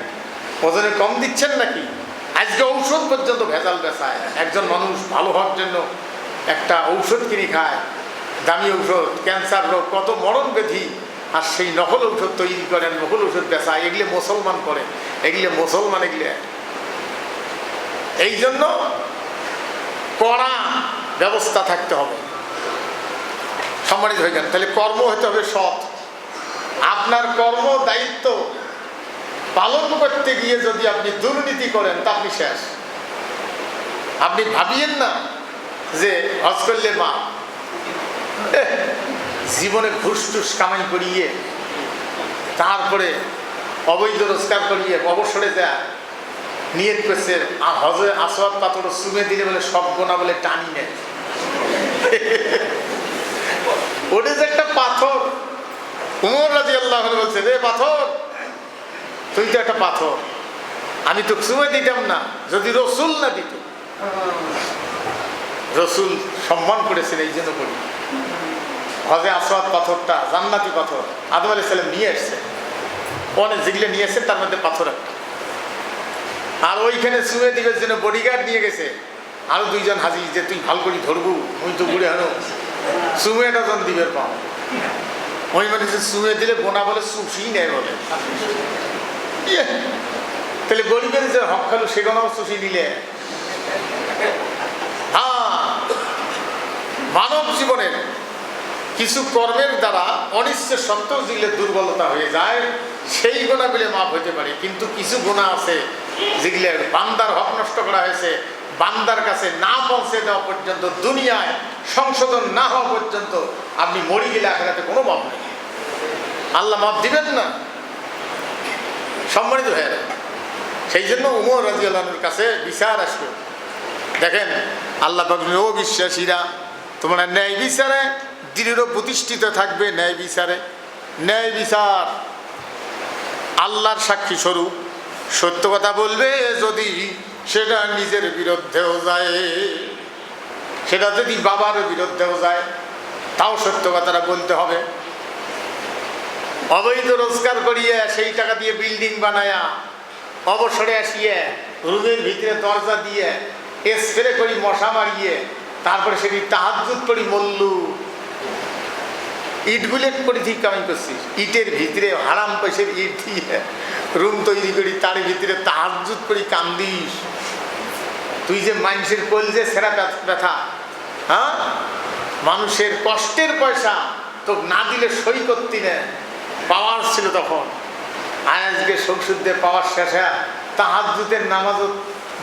ওজনে কম দিচ্ছেন নাকি? আজকে ঔষধ পর্যন্ত ভেজাল বেচায়। একজন মানুষ ভালো হওয়ার জন্য একটা ঔষধ কিনে খায়, দামি ঔষধ, ক্যান্সার রোগ, কত মরণ ব্যাধি, আর সেই নকল ঔষধ তৈরি করেন, নকল ঔষধ বেচায়। এগুলো মুসলমান করে, এগুলো মুসলমান, এগুলো। এই জন্য কড়া ব্যবস্থা থাকতে হবে। সম্মানিত হয়ে যান, তাহলে কর্ম হতে হবে সৎ। আপনার কর্ম দায়িত্ব পালন করতে গিয়ে যদি আপনি দুর্নীতি করেন তা আপনি শেষ। আপনি ভাবিয়েন না যে হজ করলে মা জীবনে ঘুষ টুস কামাই করিয়ে তারপরে অবৈধ রোজগার করিয়ে অবসরে যা নিয়ত করছে হজে আসওয়াদ পাথর চুমে দিলে বলে সব গোনা বলে টানি নেয়। ওটা যে একটা পাথর। উমর রাদিয়াল্লাহু আনহু বলছে, রে পাথর, তুই তো একটা পাথর, আমি তো চুমে দিতাম না যদি রসুল না দিত। রসুল সম্মান করেছেন, এই জন্য করি। হজে আসওয়াদ পাথরটা জান্নাতি পাথর আদম আলাইহিস সালাম নিয়ে এসছে, অনেক যেগুলো নিয়ে এসছে তার মধ্যে পাথর একটা। আর ওইখানে শুয়ে দিবের জন্য বডিগার্ড নিয়ে গেছে আরো দুইজন হাজি, যে তুই ভাল করি ধরবু, মুই তো ঘুরে হানো শুয়ে ডজন দিবের পাও। ওই মানুষ শুয়ে দিলে বোনা বলে সুফি নেয় বলে, তাহলে গরিবের যে হক খালু সেখানেও সুফি দিলে। হ্যাঁ, মানব জীবনের কিছু কর্মের দ্বারা অনিশ্চয় সত্ত্বেও যেগুলো দুর্বলতা হয়ে যায় সেই গুণাগুলো মাফ হতে পারে, কিন্তু কিছু গুণা আছে যেগুলো বান্দার হক নষ্ট করা হয়েছে, বান্দার কাছে না পৌঁছে দেওয়া পর্যন্ত, দুনিয়ায় সংশোধন না হওয়া পর্যন্ত আপনি মরি গেলে আখেরাতে কোনো মাপ নেই, আল্লাহ মাপ দিবেন না। সম্মানিত হয়ে যায়। সেই জন্য উমর রাদিয়াল্লাহু আনহুর কাছে বিচার আসবে। দেখেন আল্লাহ পাক ও বিশ্বাসীরা তোমরা ন্যায় বিচারে দৃঢ় প্রতিষ্ঠিত থাকবে। ন্যায় বিচারে, ন্যায় বিচার আল্লাহর সাক্ষী স্বরূপ সত্য কথা বলবে, যদি সেটা নিজের বিরুদ্ধেও যায়, সেটা যদি বাবার বিরুদ্ধেও যায় তাও সত্য কথাটা বলতে হবে। অবৈধ রোজগার করিয়ে সেই টাকা দিয়ে বিল্ডিং বানায়া অবসরে আসিয়ে রুমের ভিতরে দরজা দিয়ে স্প্রে করি মশা মারিয়ে তারপরে সেটি তাহাজ্জুদ করি মল্লু, ইট বুলেট করে ঠিক কামাই করছিস, ইটের ভিতরে হারাম পয়সার ইট দিয়ে রুম তৈরি করি, তার ভিতরে তাহাজ্জুদ করি কান্দিস। তুই যে মানুষের কলজে সেরা ব্যথা, হ্যাঁ, মানুষের কষ্টের পয়সা তো না দিলে সই করতি না, পাওয়ার ছিল তখন। আজকে সংসদে পাওয়ার শেষে তাহাজ্জুদের নামাজও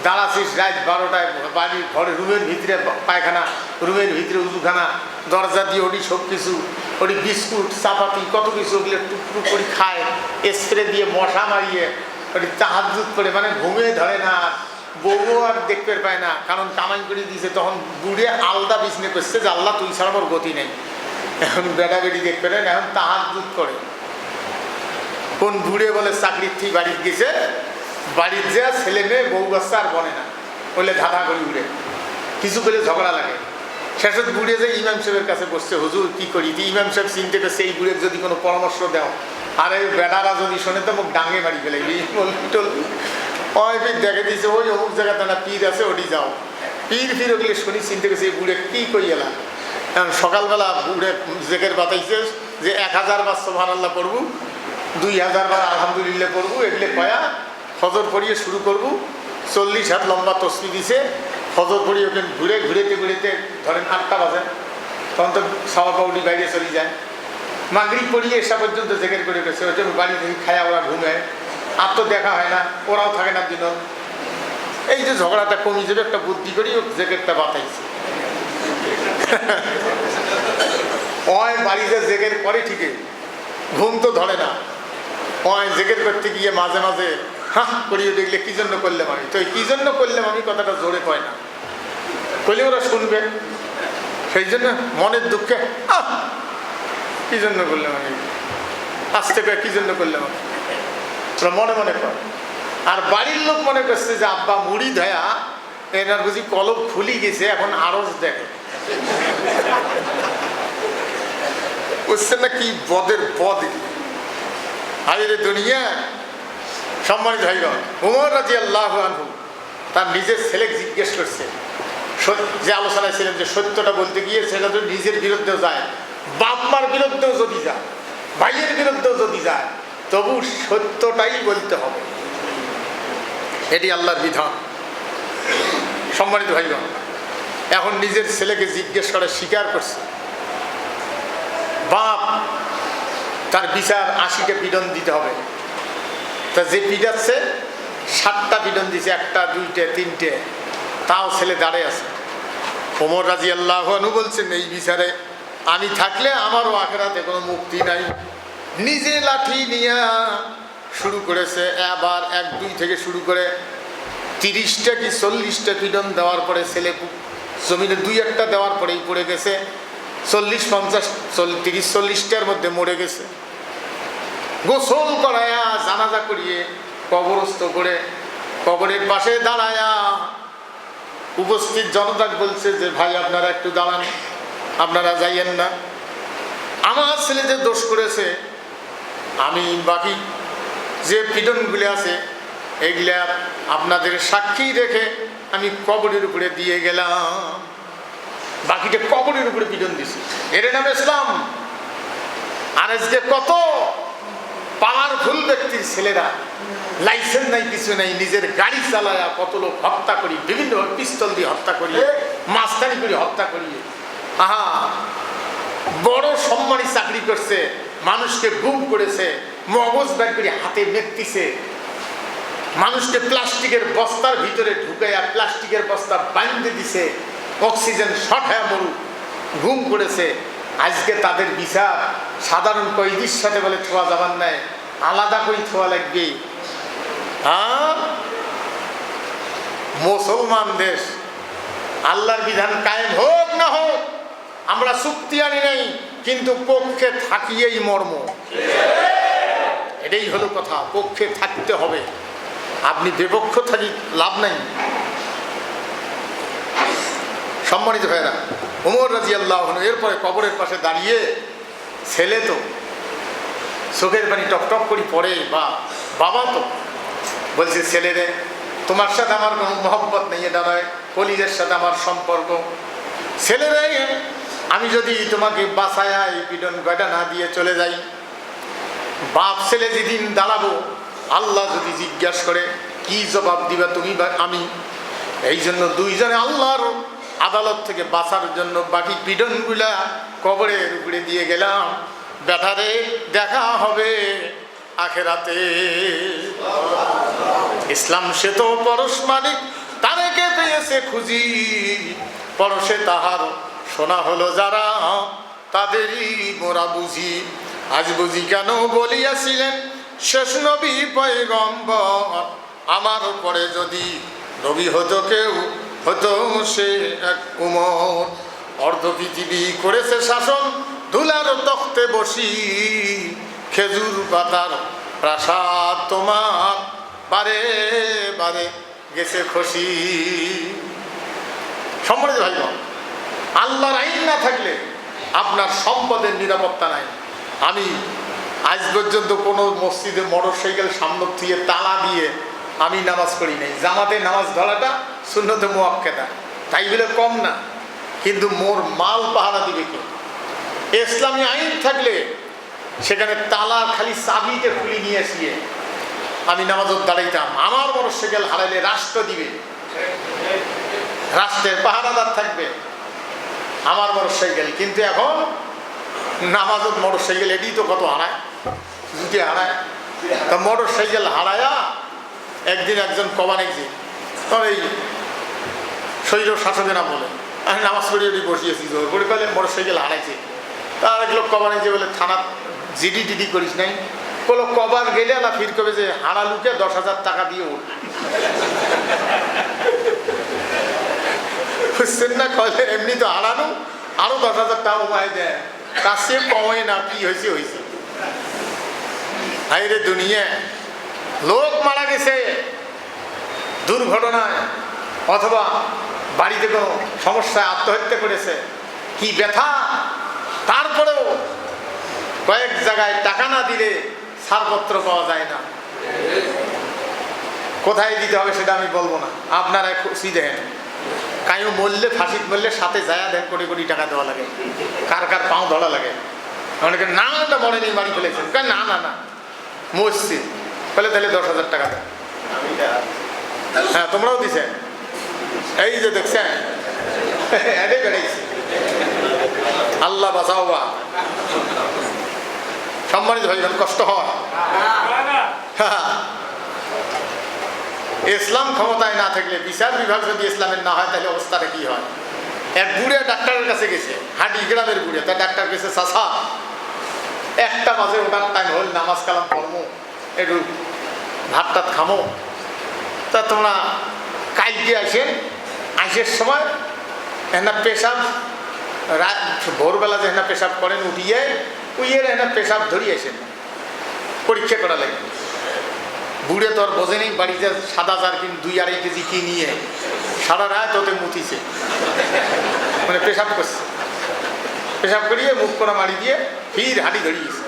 দাঁড়াছিস রাত 12টায়, বাড়ির ঘরে রুমের ভিতরে পায়খানা, রুমের ভিতরে উজুখানা, দরজা দিয়ে ওটি সব কিছু, ওটি বিস্কুট চাপাতি কত কিছু ওগুলো টুকটুক করে খায়, স্প্রে দিয়ে মশা মারিয়ে ওটি তাহাজ্জুদ করে, মানে ঘুমিয়ে ধরে না, বউ আর দেখতে পায় না, কারণ কামাই করে দিয়েছে। তখন বুড়ে আলাদা বিছনে করছে যে আল্লাহ তুই ছাড়া আমার গতি নেই, এখন বেটা বেটি দেখতে পারে না, এখন তাহাজ্জুদ করে। কোন বুড়ে বলে চাকরির থেকে বাড়িতে গেছে, বাড়ির যা ছেলে মেয়ে বউ বাচ্চা আর বনে না, বলে ধাঁধা করে উড়ে কিছু করে ঝগড়া লাগে। শেষত বুড়ে যে ইমাম সাহেবের কাছে বসছে, হুজুর কি করি? ইমাম সাহেব চিনতে পেরেছে এই বুড়ের যদি কোনো পরামর্শ দাও, আর এই বেড়ারা যদি শোনে তো মুখ ডাঙে মারি ফেলে দেখে দিয়েছে ওই অমুক জায়গাতে না পীর আছে, ওটি যাও। পীর ফির ওগুলো শুনি চিনতে পেরেছে এই বুড়ে কি করি এলাম। এখন সকালবেলা বুড়ে জেকের বাতাইছে যে 1000 বার সুবহানাল্লাহ পড়বো, 2000 বার আলহামদুলিল্লাহ পড়বো, এগুলো কয়া ফজর পড়িয়ে শুরু করবো। 40 হাত লম্বা তসবি দিছে, ফজর পড়িয়ে ওখানে ঘুরেতে ধরেন 8টা বাজে, তখন তো সাওয়া পাউডি বাইরে চলে যায়। মাগরিব পড়িয়ে এসা পর্যন্ত জেকের করে গেছে, ওই জন্য বাড়ি থেকে খায়া ওরা ঘুমায়, আর তো দেখা হয় না, ওরাও থাকে না দিন। এই যে ঝগড়াটা কমে যাবে একটা বুদ্ধি করি, ও জেকেরটা বাতাইছে। ওই বাড়িতে জেকের করে ঠিকই, ঘুম তো ধরে না। ওই জেকের করতে গিয়ে মাঝে মাঝে হ্যাঁ করিয়ে দেখলে কি জন্য করলাম আমি, তো কি জন্য করলাম আমি কথাটা জোরে কয় না, করলে ওরা শুনবে। সেই জন্য মনের দুঃখে কি জন্য করলাম আমি, আসতে কয় কি জন্য করলাম আমি, ওরা মনে মনে কয়। আর বাড়ির লোক মনে করছে যে আব্বা মুড়ি ধয়া এনার বুঝি কলব খুলি গেছে, এখন আরজ দেখে, বুঝছেন না কি বদের বদ হাইরে দুনিয়া। সম্মানিত ভাইগণ, উমর রাদিয়াল্লাহু আনহু তার নিজের ছেলেকে জিজ্ঞেস করছে, যে আলোচনায় ছিলেন যে সত্যটা বলতে গিয়ে সেটা যদি নিজের বিরুদ্ধেও যায়, বাপ মার বিরুদ্ধেও যদি যায়, ভাইয়ের বিরুদ্ধেও যদি যায়, তবু সত্যটাই বলতে হবে, এটি আল্লাহর বিধান। সম্মানিত ভাইগণ, এখন নিজের ছেলেকে জিজ্ঞেস করে স্বীকার করছে, বাপ তার বিচার 80টা পিডন দিতে হবে। তা যে পিডাচ্ছে 7টা পিডন দিছে, 1টা 2টে 3টে, তাও ছেলে দাঁড়িয়ে আছে। ওমর রাদিয়াল্লাহু আনহু বলছেন এই বিচারে আমি থাকলে আমারও আখিরাতে কোনো মুক্তি নাই। নিজে লাঠি নিয়ে শুরু করেছে, আবার 1 2 থেকে শুরু করে 30টা কি 40টা পিডন দেওয়ার পরে ছেলে জমিনে 2-1টা দেওয়ার পরেই পড়ে গেছে, 40-50 30-40টার মধ্যে মরে গেছে। গোসল করায়া জানাজা করিয়ে কবরস্থ করে কবরের পাশে দাঁড়ায়া উপস্থিত জনতা বলছে যে ভাই আপনারা একটু দাঁড়ান, আপনারা যাইয়েন না। আমার ছেলে যে দোষ করেছে, আমি বাকি যে পিটনগুলি আছে এগুলা আপনাদের সাক্ষী রেখে আমি কবরের উপরে দিয়ে গেলাম। বাকিটা কবরের উপরে পিটন দিছি, এর নাম ইসলাম। আর আজকে কত পাওয়ারফুল ব্যক্তির ছেলেরা লাইসেন্স নাই, কিছু নাই, নিজের গাড়ি চালায়া কত লোক হত্যা করি, বিভিন্নভাবে পিস্তল দিয়ে হত্যা করি, মাস্তানি করে হত্যা করি। আহা, বড় সম্মানী চাকরি করছে, মানুষকে গুম করেছে, মগজ বের করে হাতে মেখতিছে, মানুষকে প্লাস্টিকের বস্তার ভিতরে ঢুকাইয়া প্লাস্টিকের বস্তা বাঁধতে দিছে, অক্সিজেন শর্ট হয়ে মরু গুম করেছে। আজকে তাদের বিচার সাধারণ কয়েদির সাথে বলে ছোঁয়া যাবার নাই, আলাদা করে ছোঁয়া লাগবে। হ্যাঁ, মুসলমান দেশ, আল্লাহর বিধান কায়েম হোক না হোক, আমরা চুক্তি আনি নাই, কিন্তু পক্ষে থাকিয়েই মর্ম। এটাই হলো কথা, পক্ষে থাকতে হবে। আপনি বিপক্ষ থাকি লাভ নাই। সম্মানিত ভাইরা, ওমর রাদিয়াল্লাহু আনহু এরপরে কবরের পাশে দাঁড়িয়ে, ছেলে তো চোখের পানি টপটপ করে পড়ে, বা বাবা তো বলছে, ছেলেরে তোমার সাথে আমার কোনো মহব্বত নেই, এটা নয়, কলিজের সাথে আমার সম্পর্ক। ছেলেরে আমি যদি তোমাকে বাঁচায়া এই পিটন গয়টা না দিয়ে চলে যাই, বাপ ছেলে যেদিন দাঁড়াবো, আল্লাহ যদি জিজ্ঞাসা করে কি জবাব দিবা তুমি বা আমি? এই জন্য দুইজনে আল্লাহর আদালত থেকে বাঁচার জন্য বাকি পিটনগুলা কবরের উপরে দিয়ে গেলাম। বেটারে দেখা হবে আখেরাতে। ইসলাম সে তো পরশ মালিক, তারেকে পেয়েছে খুঁজি, পরশে তাহার শোনা হলো যারা, তাদেরই মোরা বুঝি। আজ বুঝি কেন বলিয়াছিলেন শেষ নবী পয়গম্বর, আমার পরে যদি নবী হতো কেউ, হতো সে এক উমর। অর্ধ পৃথিবী করেছে শাসন, ধুলার তখ্তে বসি, খেজুর পাতার প্রাসাদ তোমার বারে বারে গেছে খুশি। সম্মানিত ভাই বোন, আল্লাহর আইন না থাকলে আপনার সম্পদের নিরাপত্তা নাই। আমি আজ পর্যন্ত কোনো মসজিদে মোটরসাইকেল সামনে দিয়ে তালা দিয়ে আমি নামাজ পড়ি নাই। জামাতে নামাজ ধরাটা সুন্নতে মুআক্কাদা, তাই বলে কম না, কিন্তু মোর মাল পাহারা দিবে কি? ইসলামী আইন থাকলে সেখানে তালা খালি চাবিতে খুলে নিয়ে আসিয়ে আমি নামাজত দাঁড়াইতাম। আমার মোটরসাইকেল হারাইলে রাষ্ট্র দিবে, রাষ্ট্রের পাহারাদার থাকবে আমার মোটরসাইকেল। কিন্তু এখন নামাজত মোটরসাইকেল এটি তো কত হারায়, যদি হারায় তা মোটরসাইকেল হারায়া একদিন একজন কবানে যে তবে এই শৈল শাসকে না বলে আমি নামাজ পড়িয়ে ওটি বসিয়েছি, জোর করে পেলে মোটরসাইকেল হারাইছে। তার এক লোক কবানে যে বলে থানা জিডি টিডি করিস নাই, কোনো কবার গেলে না ফির কবে যে হারালুকে 10,000 টাকা দিয়ে ওঠ বুঝছেন না, কলে এমনি তো হারানো আরো 10,000 টাকা উপায় দেয়, তার সে কমে না, কি হয়েছে হয়েছে। হাইরে দুনিয়া, লোক মারা গেছে দুর্ঘটনায় অথবা বাড়িতে কোনো সমস্যায় আত্মহত্যা করেছে, কি ব্যথা। তারপরেও কয়েক জায়গায় টাকা না দিলে ছাড়পত্র পাওয়া যায় না। কোথায় দিতে হবে সেটা আমি বলবো না, আপনারা খুশি দেখেন। কায়ও মরলে, ফাঁসিত মরলে সাথে যায়া দেন কোটি কোটি টাকা দেওয়া লাগে, কার কার পাও ধরা লাগে। অনেকে না ওটা মরেনি, বাড়ি ফেলেছেন, না না না মসজিদ বলে তাহলে 10,000 টাকা দেন। হ্যাঁ, তোমরাও দিছেন, এই যে দেখছেন এটাই বেড়েছে। আল্লাহ বাঁচাও বা। সম্মানিত ভাই, কষ্ট হয়। ইসলাম ক্ষমতায় না থাকলে, বিচার বিভাগ যদি ইসলামের না হয়, তাহলে অবস্থাটা কি হয়? এক বুড়ে ডাক্তারের কাছে গেছে, হাঁটি গ্রামের বুড়ে, তার ডাক্তার গেছে, চাষা 1টা বাজে ওঠার টাইম হল, নামাজ কালাম পড়মো, একটু ভাত টাত খামো, তা তোমরা কালকে আসেন, আইসের সময় এনা পেশাব ভোরবেলা যে এনা পেশাব করেন, উঠিয়ে উইয়ের এনা পেশাব ধরিয়ে আসেন, পরীক্ষা করা লাগে। বুড়ে তো আর বোঝেনি, বাড়িতে সাদা জারকিন 2-2.5 কেজি কি নিয়ে সারা রাত ওতে মুতিছে, মানে পেশাব করছে। পেশাব করিয়ে মুখ করা মারি দিয়ে ফির হাঁটি ধরিয়েছে।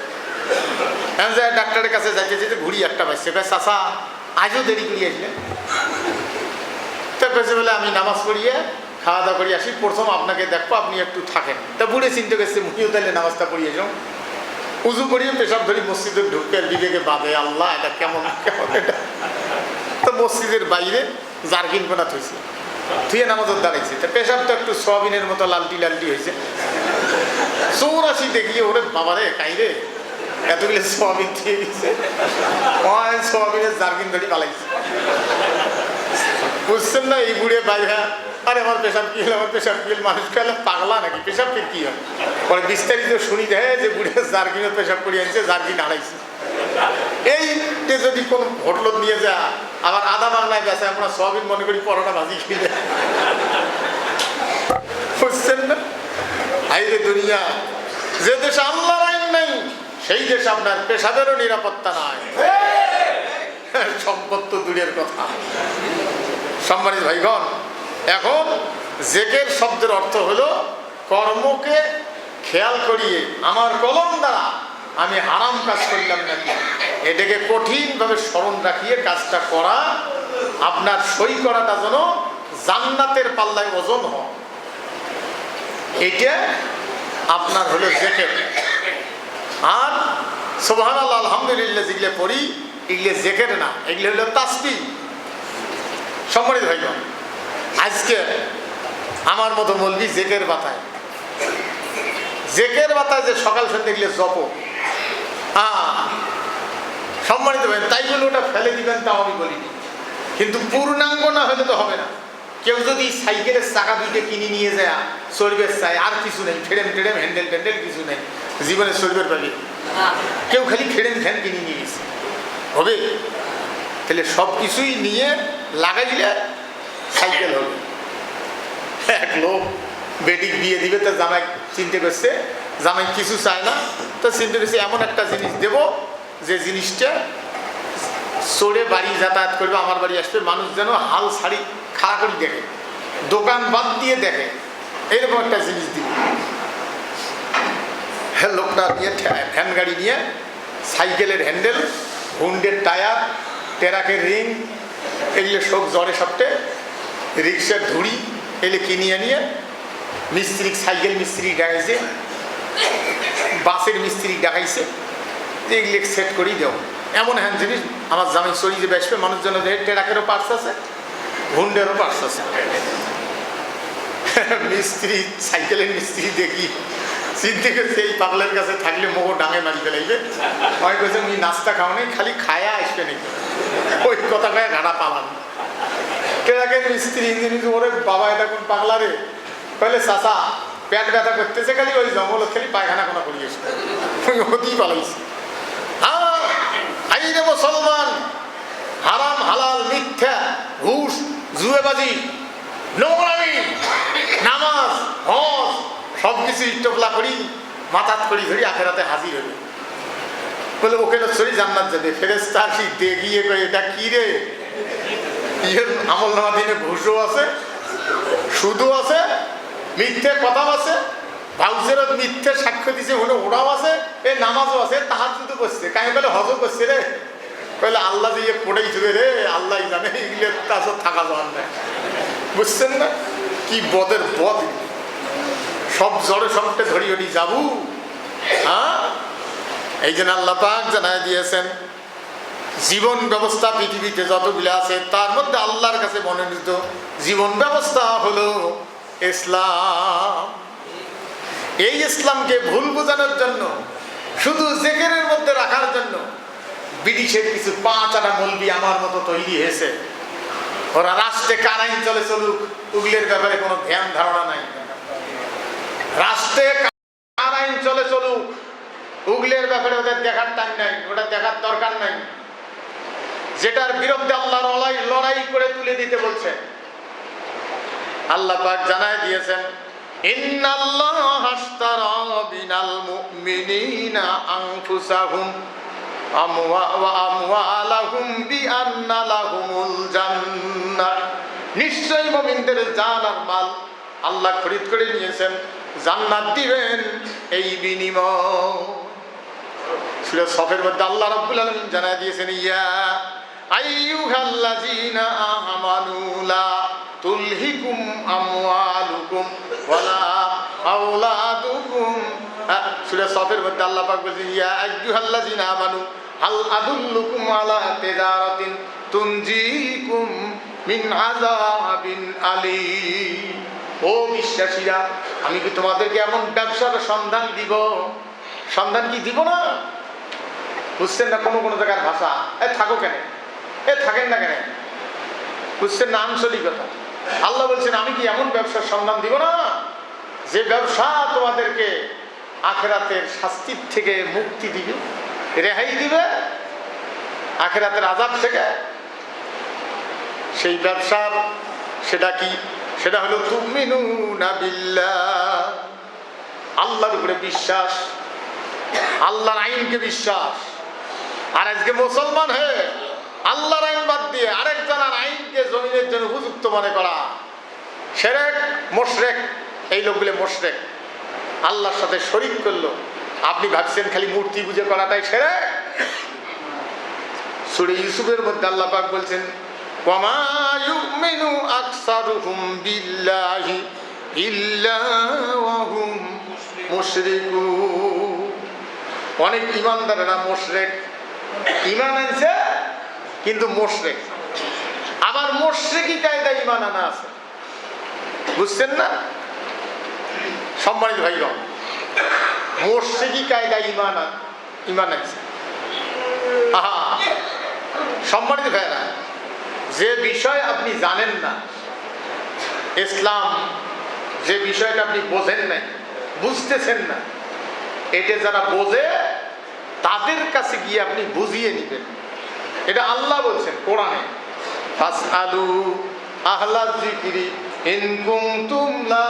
এখন যে ডাক্তারের কাছে যাইতে যেতে ঘুড়ি একটা পাইছে, চাষা আজও দেরি করিয়ে আসলেন। তো কেছে বলে আমি নামাজ পড়িয়ে খাওয়া দাওয়া করিয়ে আসি, প্রথম আপনাকে দেখবো, আপনি একটু থাকেন। তা বুড়ে চিন্তা করছে মুখিও তাহলে নামাজটা পড়িয়ে যাও, উজু করিয়ে পেশাব ধরি মসজিদে ঢুকে বিবেকে বাঁধে, আল্লাহ এটা কেমন কেমন এটা। তো মসজিদের বাইরে জার্কিন কোনা থইছে, থুয়ে নামাজের দাঁড়াইছে। তা পেশাবটা একটু সোয়াবিনের মতো লালটি লালটি হয়েছে। 84 দেখিয়ে ওরে বাবারে কাইরে এতগুলো সোয়াবিন দিয়ে দিচ্ছে, সোয়াবিনের জার্কিন ধরি পালাইছে। বুঝছেন না এই বুড়ে বাইরা, আরে আমার পেশাব কি হলো, আমার পেশাব কি হল, মানুষ খেলে পাগলা নাকি, পেশাব কি হয়। পরে বিস্তারিত শুনি দেয় যে বুড়ে জার্কিনের পেশাব করিয়ে আনছে, জার্কিন হারাইছে। এইটা যদি কোন হোটেল নিয়ে যা আবার আধা বাংলায় গেছে, আমরা সোয়াবিন মনে করি পরোটা ভাজি খেয়ে। বুঝছেন না হাইরে দুনিয়া, যে দেশে আল্লাহর আইন নাই সেই দেশে আপনার পেশাবেরও নিরাপত্তা নাই, সম্পদ তো দূরের কথা। সম্মানিত ভাইগণ, এখন জেকের শব্দের অর্থ হলো কর্মকে খেয়াল করিয়ে আমার কলম দ্বারা আমি হারাম কাজ করলাম নাকি, এটাকে কঠিনভাবে স্মরণ রাখিয়ে কাজটা করা, আপনার সই করাটা যেন জান্নাতের পাল্লায় ওজন হয়, এইটা আপনার হলো জেকের। আর সুবহানাল্লাহ আলহামদুলিল্লাহ যেগুলো পড়ি এগুলো জেকের না, এগুলো হলো তাসবিহ। সম্মানিত ভাইগণ, আজকে আমার মতো মৌলবি জেকের বাতায় যে সকাল সন্ধ্যে গেলে জপ, সম্মানিত ভাই, তাই বলে ওটা ফেলে দিবেন তাও আমি বলিনি, কিন্তু পূর্ণাঙ্গ না হলে তো হবে না। কেউ যদি সাইকেলের চাকা দুইটা কিনে নিয়ে যায় চলবের চাই, আর কিছু নেই, ফ্রেম টেরেম হ্যান্ডেল ট্যান্ডেল কিছু নেই, জীবনে চলবের পাবে, কেউ খালি ফ্রেম ফ্যান কিনে নিয়ে গেছে, হবে? তাহলে সব কিছুই নিয়ে লাগাই দিলে সাইকেল হবে। এক লোক বেটিক বিয়ে দিবে, তো জামাই চিন্তা করছে, জামাই কিছু চায় না, তো চিন্তা করছে এমন একটা জিনিস দেব যে জিনিসটা চড়ে বাড়ি যাতায়াত করবে, আমার বাড়ি আসবে, মানুষ যেন হাল শাড়ি খাড়া করে দেখে, দোকান বাদ দিয়ে দেখে, এইরকম একটা জিনিস দিবে। হ্যাঁ, লোকটা নিয়ে ফ্যান গাড়ি নিয়ে সাইকেলের হ্যান্ডেল, হুন্ডের টায়ার, টেরাকের রিং, এগুলো সব জ্বরে সবটে, রিক্সার ধুড়ি এগুলো কিনিয়ে নিয়ে মিস্ত্রি, সাইকেল মিস্ত্রি ডাকাইছে, বাসের মিস্ত্রি ডাকাইছে, এগুলো সেট করেই দেও। এমন হ্যান জিনিস আমার জামাই চড়ি যে বেসবে, মানুষজন টেরাকেরও পার্টস আছে, হুন্ডেরও পার্টস আছে। মিস্ত্রি, সাইকেলের মিস্ত্রি দেখি চিন্তা করছে এই পাগলের কাছে থাকলে মোগো ডাঙে মারি ফেলাইবে, হয় কইছে আমি নাস্তা খাও নেই, খালি খায়া আসবে নাকি, ওই কথা খায় ঘাড়া পালান। টেরাকের মিস্ত্রি ইঞ্জিনিয়ার, ওরে বাবা এটা কোন পাগলা রে, কইলে চাচা পেট ব্যথা করতেছে, খালি ওই জঙ্গল খালি পায়খানা কোনা করিয়েছে, ওই হতেই পালাইছে। আইরে মুসলমান, হারাম হালাল মিথ্যা ঘুষ জুয়েবাজি নোংরামি নামাজ হজ সব কিছু ইট্টপলা করি মাথাত করি ধরি আখেরাতে হাজির হবে, বলে ওকে সরি জান্নাত যাবে। ফেরেশতা কি দেখিয়ে কই এটা কি রে, ইয়ের আমল নামা দিনে ঘুষও আছে, সুদও আছে, মিথ্যে কথাও আছে, ভাউসেরও মিথ্যে সাক্ষ্য দিছে, ওরাও আছে, এই নামাজও আছে, তাহাজ্জুদও করছে, কাই বলে হজও করছে রে, বলে আল্লাহ দিয়ে পড়েই থুবে রে, আল্লাহ জানে, এগুলো তার থাকা যাওয়ার নেই। বুঝছেন না কি বদের বদ, সব জড়ে সবটা ধরি ধরি যাবু। হ্যাঁ, এই জন্য আল্লাহ পাক জানায় দিয়েছেন জীবন ব্যবস্থা পৃথিবীতে যতগুলো আছে তার মধ্যে আল্লাহর কাছে মনোনীত জীবন ব্যবস্থা হলো ইসলাম। এই ইসলামকে ভুল বোঝানোর জন্য, শুধু জেকেরের মধ্যে রাখার জন্য ব্রিটিশের কিছু 5 মৌলবি আমার মতো তৈরি হয়েছে। ওরা রাষ্ট্রে কার আইন চলে চলুক, ওগুলোর ব্যাপারে কোনো ধ্যান ধারণা নাই। রাষ্ট্রে কার আইন চলে চলুক, ওগুলোর ব্যাপারে ওদের দেখার টাইম নাই, ওটা দেখার দরকার নাই। যেটার বিরুদ্ধে আল্লাহর লড়াই করে তুলে দিতে বলছে, আল্লাহ পাক জানায় দিয়েছেন ইন্নাল্লাহা আশতারা বিনাল মুমিনিনা আনফুসাহুম ওয়া আমওয়ালাহুম বিআন্না লাহুমুল জান্নাহ। নিশ্চয়ই মুমিনদের জান আর মাল আল্লাহ খরিদ করে নিয়েছেন জান্নাত দিবেন এই বিনিময়। সূরা সফের মধ্যে আল্লাহ রাব্বুল আলামিন জানায় দিয়েছেন, ইয়া আইয়ুহাল্লাযীনা আমানু লা তুলহিকুম আমওয়ালুকুম ওয়ালা আওলাদুকুম। সূরা সফের মধ্যে আল্লাহ পাক বলেছেন, ইয়া আইয়ুহাল্লাযীনা আমানু হাল আদুল্লুকুম আলা তিজারাতিন তুনজিকুম মিন আযাবিন আলীম। ও বিশ্বাসীরা, আমি কি তোমাদেরকে এমন ব্যবসার সন্ধান দিব? সন্ধান কি দিব না? বুঝছেন না? কোনো জায়গার ভাষা, থাকো কেন, থাকেন না কেন, বুঝছেন না? আঞ্চলিকতা। আল্লাহ বলছেন, আমি কি এমন ব্যবসার সন্ধান দিব না যে ব্যবসা তোমাদেরকে আখিরাতের শাস্তির থেকে মুক্তি দিবে, রেহাই দিবে আখিরাতের আযাব থেকে। সেই ব্যবসার সেটা কি? সেটা হলো তুমিনুনা বিল্লাহ, আল্লাহর উপরে বিশ্বাস, আল্লাহর আইনকে বিশ্বাস। আর আজকে মুসলমান হয়ে আল্লাহর আইন বাদ দিয়ে আরেকজনের আইনকে জমিনের জন্য উপযুক্ত মনে করা, শিরক, মুশরিক। এই লোকগুলো মুশরিক, আল্লাহর সাথে শরীক করলো। আপনি ভাবছেন খালি মূর্তি পূজা করাটাই শিরক? সূরা ইউসুফের মধ্যে আল্লাহ পাক বলছেন, ওয়ামা ইউমিনু আকসারুহুম বিল্লাহি ইল্লা ওয়া হুম মুশরিকুন। অনেক ইমানদারেরা মুশরিক, ইমান আনছে কিন্তু মুশরিক। আবার মুশরিকি কায়দায় ইমান আনা আছে, বুঝছেন না? সম্মানিত ভাইগণ, মুশরিকি কায়দায় ইমান আনছে। আহা, সম্মানিত ভাইরা, যে বিষয় আপনি জানেন না, ইসলাম যে বিষয়টা আপনি বোঝেন নাই, বুঝতেছেন না, এটা যারা বোঝে তাদের কাছে গিয়ে আপনি বুঝিয়ে নিবেন। এটা আল্লাহ বলছেন কোরআনে, ফাসআলু আহলায যিকরি ইন কুনতুম লা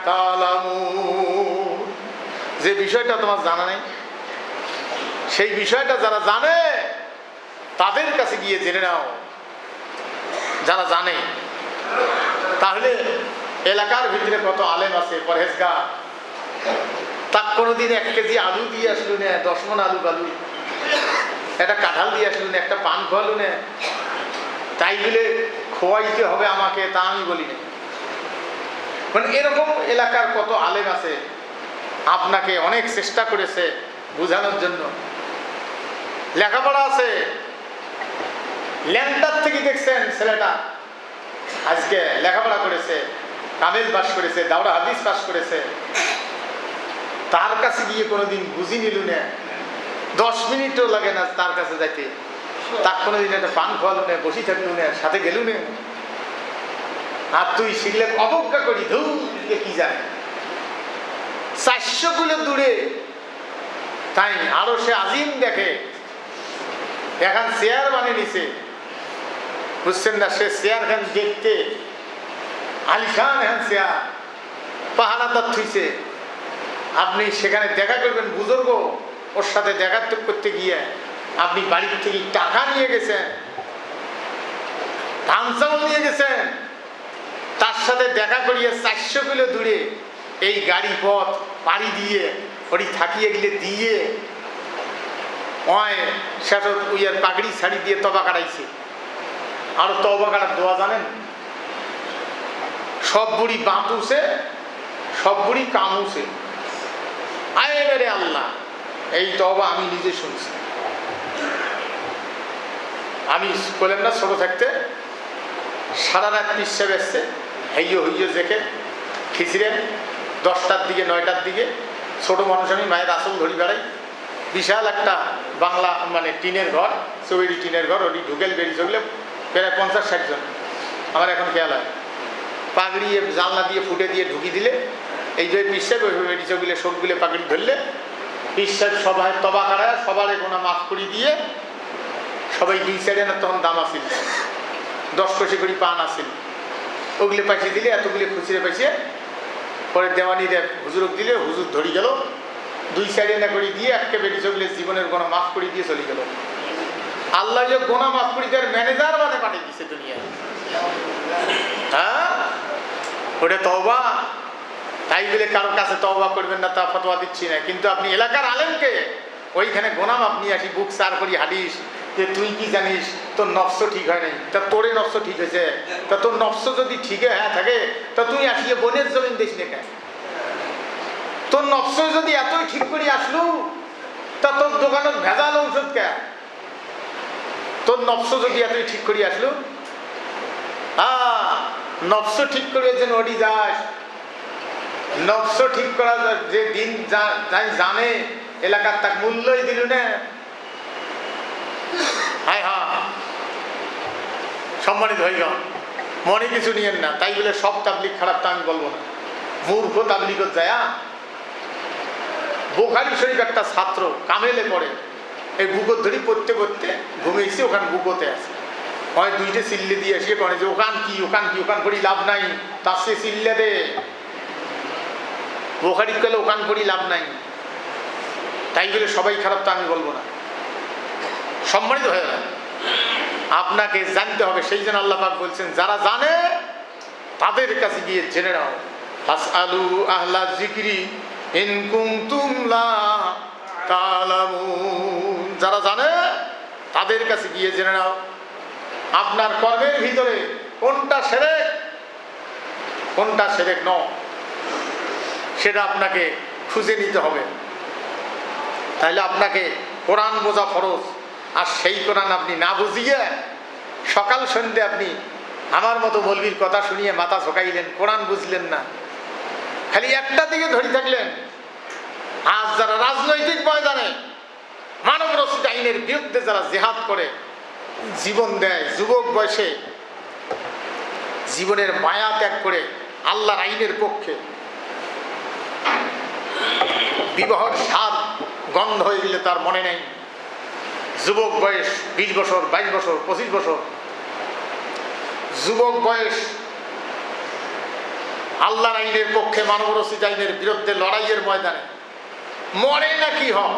তা'লামুন। যে বিষয়টা তোমার জানা নেই, সেই বিষয়টা যারা জানে তাদের কাছে গিয়ে জেনে নাও, যারা জানে। তাহলে এলাকার ভিতরে কত আলেম আছে পরহেজগার, তা কোনোদিন 1 কেজি আলু দিয়ে আসলো না, 10 মণ আলু বালু, একটা কাঁঠাল দিয়ে আসলো না, একটা পান খোয়ালো না, তাই বলে খোয়াইতে হবে আমাকে, তা আমি বলি না। মানে এরকম এলাকার কত আলেম আছে, আপনাকে অনেক চেষ্টা করেছে বোঝানোর জন্য, লেখাপড়া আছে। ল্যাংটার থেকে দেখছেন ছেলেটা আজকে লেখাপড়া করেছে, কামেল পাস করেছে, দাওরা হাদিস পাস করেছে, তার কাছে গিয়ে কোনোদিন বুঝি নিল না, 10 মিনিটও লাগে না তার কাছে যাইতে, তার কোনোদিন একটা পান খাওয়ালো না, বসি থাকলো না, সাথে গেল না। আর তুই শিখলে অবজ্ঞা করি, ধুর কি জানে, 400 কিলো দূরে, তাই আরো সে আজিম দেখে, এখন চেয়ার বানিয়ে নিছে, বুঝছেন না? সে চেয়ার খান দেখতে আলিশান, এখন চেয়ার পাহাড়াদার থুইছে। আপনি সেখানে দেখা করবেন বুজুর্গ, ওর সাথে দেখা করতে গিয়ে আপনি বাড়ির থেকে টাকা নিয়ে গেছেন, ধান চাউল নিয়ে গেছেন, তার সাথে দেখা করিয়ে 400 কিলো দূরে এই গাড়ি পথ পাড়ি দিয়ে ওই থাকিয়ে গেলে দিয়ে সেটা উইয়ার পাগড়ি শাড়ি দিয়ে তবা কাটাইছে। আর তবা কাটার দোয়া জানেন? সব বুড়ি বাঁতুছে, সব বুড়ি কামুছে, আয় মেরে আল্লাহ, এই তবা আমি নিজে শুনছি। আমি বললাম না, ছোট থাকতে সারা রাত পিসাব এসছে, হইয় দেখে খিচড়েন 10টার দিকে 9টার দিকে, ছোট মানুষ আমি, মায়ের আসল ধরি বেড়াই, বিশাল একটা বাংলা মানে টিনের ঘর, চৌড়ি টিনের ঘর, ওটি ঢুকেল বেরিয়ে চললে প্রায় 50-60 জন। আমার এখন খেয়াল হয়, পাগড়ি জানলা দিয়ে ফুটে দিয়ে ঢুকি দিলে এইভাবে পিসাব, ওইভাবে বেরিয়ে চললে সবগুলো পাগড়ি ধরলে পিসাব সবাই তবা কাটায়, সবার কোনো মাফ করি দিয়ে সবাই 2 সাইডে না, তখন দাম আসিল 10 কষি করে পান আসিল, ওগুলো পাইছে দিলে এতগুলো খুচরে পাইছে, পরে দেওয়ানিরে হুজুরক দিলে, হুজুর ধরি গেল 2 সাইডে না করে দিয়ে একে বেরিয়ে চললে জীবনের গোনা মাফ করে দিয়ে চলে গেল। আল্লাহ যে গোনা মাফ করে দেওয়ার ম্যানেজার মানে পাঠিয়ে দিচ্ছে দুনিয়ায়। হ্যাঁ, ওটা তওবা। তাই বলে কারোর কাছে তওবা করবেন না তা ফতোয়া দিচ্ছি না, কিন্তু আপনি এলাকার আলেমকে ওইখানে গোনাম আপনি আসি বুক সার করি হাদিস যে তুই কি জানিস তোর নফস ঠিক হয় নাই, তা তোরে নফস ঠিক হয়েছে, তা তোর নফস যদি ঠিক হ্যাঁ থাকে তা তুই আসিয়ে বনের জমিন দিস না কেন? তোর নফস যদি এতই ঠিক করে আসলু তা তোর দোকানত ভেজাল ঔষধ কে? তোর নফস যদি এতই ঠিক করে আসলু, নফস ঠিক করে যেন ওটি যাস, নফস ঠিক করা যে দিন যাই জানে এলাকার তাক মূল্যই দিল না। হায় হা সম্মানিত হয়ে গেল, মনে কিছু নিয়েন না, তাই বলে সব তাবলিগ খারাপ তা আমি বলবো না। মূর্খ তাবলিগত যায় বুখারী শরীফ একটা ছাত্র কামেলে পড়ে, এই বুকত ধরি পড়তে পড়তে ঘুমিয়েছি, ওখানে বুকতে আছে হয় দুইটে চিল্লে দিয়ে এসে করে যে ওখান কি ওখান কি ওখান করি লাভ নাই, তার সে চিল্লে দে। বুখারী গেলে ওখান করি লাভ নাই, তাই বলে সবাই খারাপ তা আমি বলবো না। সম্মানিত হয়ে গেল, আপনাকে জানতে হবে, সেই জন্য আল্লাহ পাক বলছেন যারা জানে তাদের কাছে গিয়ে জেনে নাও। ফাসআলু আহলা যিকরি ইন কুনতুম লা তা'লামুন, যারা জানে তাদের কাছে গিয়ে জেনে নাও আপনার কর্মের ভিতরে কোনটা শিরক কোনটা শিরক নয়, সেটা আপনাকে খুঁজে নিতে হবে। তাহলে আপনাকে কোরআন বোঝা ফরজ, আর সেই কোরআন আপনি না বুঝিয়ে সকাল সন্ধ্যে আপনি আমার মতো মৌলবীর কথা শুনিয়ে মাথা ঝোঁকাইলেন, কোরআন বুঝলেন না, খালি একটা দিকে ধরে থাকলেন। আজ যারা রাজনৈতিক ময়দানে মানব রচিত আইনের বিরুদ্ধে যারা জিহাদ করে জীবন দেয়, যুবক বয়সে জীবনের মায়া ত্যাগ করে আল্লাহর আইনের পক্ষে, বিবাহর স্বাদ গন্ধ হয়ে গেলে তার মনে নেই, যুবক বয়স 20 বছর 22 বছর 25 বছর যুবক বয়স আল্লাহর আইনের পক্ষে মানব রচিত আইনের বিরুদ্ধে লড়াইয়ের ময়দানে মরে না কি হয়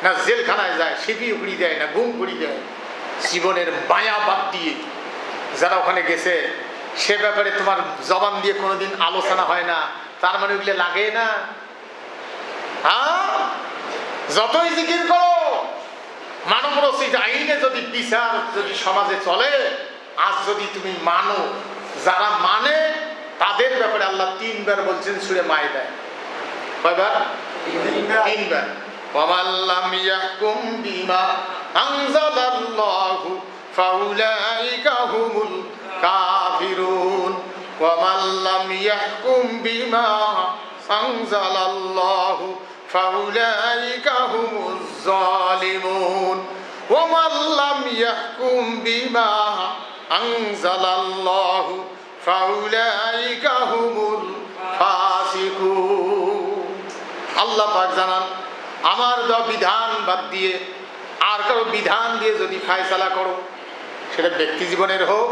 না, জেলখানায় যায়, শিবি উড়ি দেয় না, গুম করি দেয়, জীবনের মায়া বাদ দিয়ে যারা ওখানে গেছে সে ব্যাপারে তোমার জবান দিয়ে কোনোদিন আলোচনা হয় না, তার মানে ওগুলো লাগে না। যতই জিকির করো, মানব রচিত আইনে যদি বিচার যদি সমাজে চলে, আজ যদি তুমি মানো, যারা মানে তাদের ব্যাপারে আল্লাহ 3 বার বলছেন সূরা মায়েদায়। কয়বার? 3 বার। ওয়ামান লাম ইয়াহকুম বিমা আনজালাল্লাহু ফাউলাইকা হুমুল কাফিরুন ওয়ামান লাম ইয়াহকুম বিমা আনজালাল্লাহু ফাউলাইকা হুমুজ জালিমুন ওয়ামান লাম ইয়াহকুম বিমা আনজালাল্লাহু ফাউলাইকা হুমুল ফাসিকুন। আল্লাহ পাক জানান, আমার দেওয়া বিধান বাদ দিয়ে আর কারো বিধান দিয়ে যদি ফায়সালা করো, সেটা ব্যক্তি জীবনের হোক,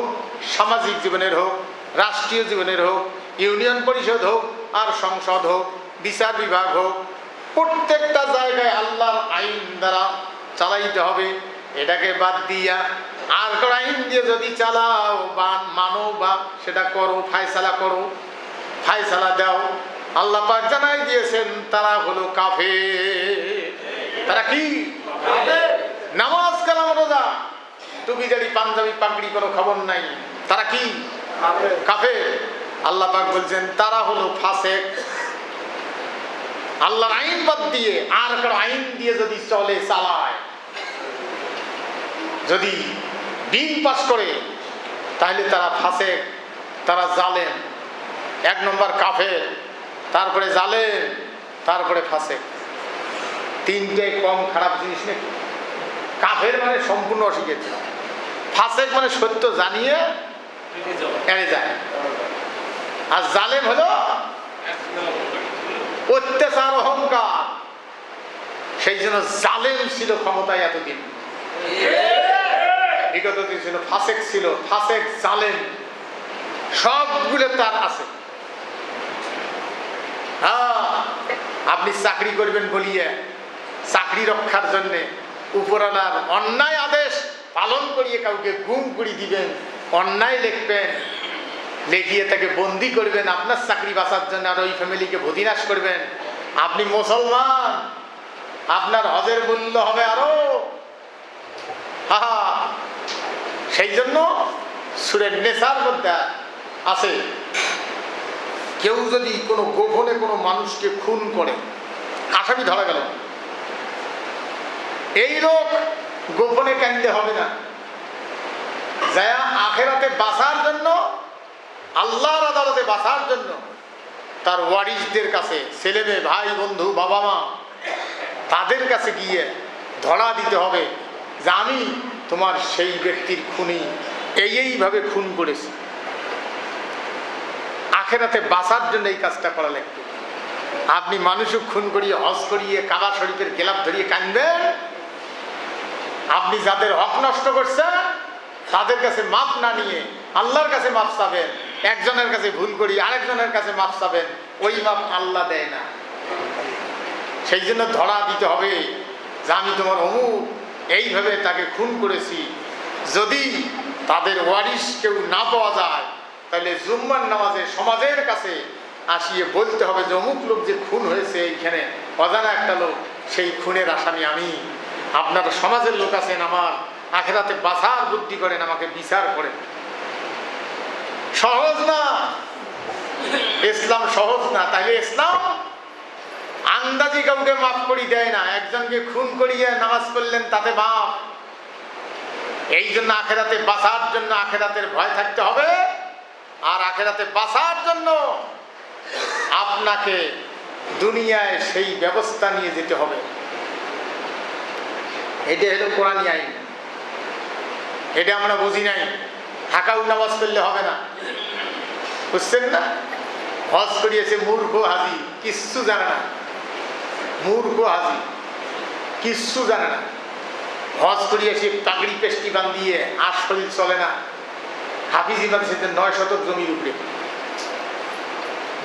সামাজিক জীবনের হোক, রাষ্ট্রীয় জীবনের হোক, ইউনিয়ন পরিষদ হোক আর সংসদ হোক, বিচার বিভাগ হোক, প্রত্যেকটা জায়গায় আল্লাহর আইন দ্বারা চালাইতে হবে। এটাকে বাদ দিয়া আর কারো আইন দিয়ে যদি চালাও বা মানো বা সেটা করো, ফায়সালা করো, ফায়সালা দাও, আল্লাহ পাক জানাই দিয়েছেন তারা হলো কাফের। তারা কি? নামাজ কালাম রোজা টুপি দাড়ি পাঞ্জাবি পাগড়ি কোনো খবর নাই, তারা কি? কাফের। আল্লাহ পাক বলছেন তারা হলো ফাসেক। আল্লাহর আইন বাদ দিয়ে আর কারো আইন দিয়ে যদি চলে, চালায়, যদি বিল পাস করে, তাহলে তারা ফাসেক, তারা জালেম। 1 নম্বর কাফের, তারপরে জালেম, তারপরে ফাসেক। 3টে কম খারাপ জিনিস নাকি? কাফের মানে সম্পূর্ণ অস্বীকার, ফাসেক মানে সত্য জানিয়ে এড়ে যায়, আর জালেম হলো অত্যাচার, অহংকার। সেই জন্য জালেম ছিল ক্ষমতায় এতদিন, বিগত দিন ছিল ফাসেক, ছিল ফাসেক, জালেম, সবগুলো তার আছে। আপনি চাকরি করবেন বলিয়ে চাকরি রক্ষার জন্যে উপরওয়ালার অন্যায় আদেশ পালন করিয়ে কাউকে গুম করে দিবেন, অন্যায় লিখবেন, লেখিয়ে তাকে বন্দি করবেন আপনার চাকরি বাঁচার জন্য, আর ওই ফ্যামিলিকে বদিনাশ করবেন। আপনি মুসলমান, আপনার হজের মূল্য হবে আরো। হা, সেই জন্য সূরা নেসার মধ্যে আছে, কেউ যদি কোনো গোপনে কোনো মানুষকে খুন করে, আসামি ধরা গেল, এই লোক গোপনে কান্দতে হবে না, যা আখেরাতে বাঁচার জন্য, আল্লাহর আদালতে বাঁচার জন্য তার ওয়ারিসদের কাছে, ছেলে মেয়ে, ভাই বন্ধু, বাবা মা, তাদের কাছে গিয়ে ধরা দিতে হবে যে আমি তোমার সেই ব্যক্তির খুনি, এইভাবে খুন করেছি। আখেরাতে বাঁচার জন্য এই কাজটা করা লাগবে। আপনি মানুষও খুন করিয়ে, হজ করিয়ে, কাবা শরীফের গেলাপ ধরিয়ে কাঁদবেন? আপনি যাদের হক নষ্ট করছেন তাদের কাছে মাপ না নিয়ে আল্লাহর কাছে মাপ চাবেন। একজনের কাছে ভুল করি আরেকজনের কাছে মাপ চাবেন, ওই মাপ আল্লাহ দেয় না। সেই জন্য ধরা দিতে হবে যে আমি তোমার অমুক এইভাবে তাকে খুন করেছি। যদি তাদের ওয়ারিশ কেউ না পাওয়া যায়, তাহলে জুম্মার নামাজে সমাজের কাছে আসিয়ে বলতে হবে যে অমুক লোক যে খুন হয়েছে এইখানে, অজানা একটা লোক, সেই খুনের আসামি আমি। আপনার সমাজের লোক আছেন, আমার আখেরাতে বাঁচার বুদ্ধি করেন, আমাকে বিচার করেন। সহজ না, ইসলাম সহজ না। তাইলে ইসলাম আন্দাজি কাউকে মাফ করি দেয় না। একজনকে খুন করিয়ে নামাজ পড়লেন তাতে মাফ। এই জন্য আখেরাতে বাঁচার জন্য আখেরাতের ভয় থাকতে হবে, আর আখেরাতে বাঁচার জন্য আপনাকে দুনিয়ায় সেই ব্যবস্থা নিয়ে যেতে হবে। এটা হলো কোরআনী আইন, এটা আমরা বুঝি নাই। হাকাউ নামাজ পড়লে হবে না, বুঝছেন না? হজ করিয়েছে মূর্খ হাজি, কিচ্ছু জানে না। মূর্খ হাজি কিচ্ছু জানে না। হজ করিয়েছে পাগড়ি পেস্টি বান্ধিয়ে, আর শরীর চলে না। হাফিজি বাঁধছে 9 শতক জমির উপরে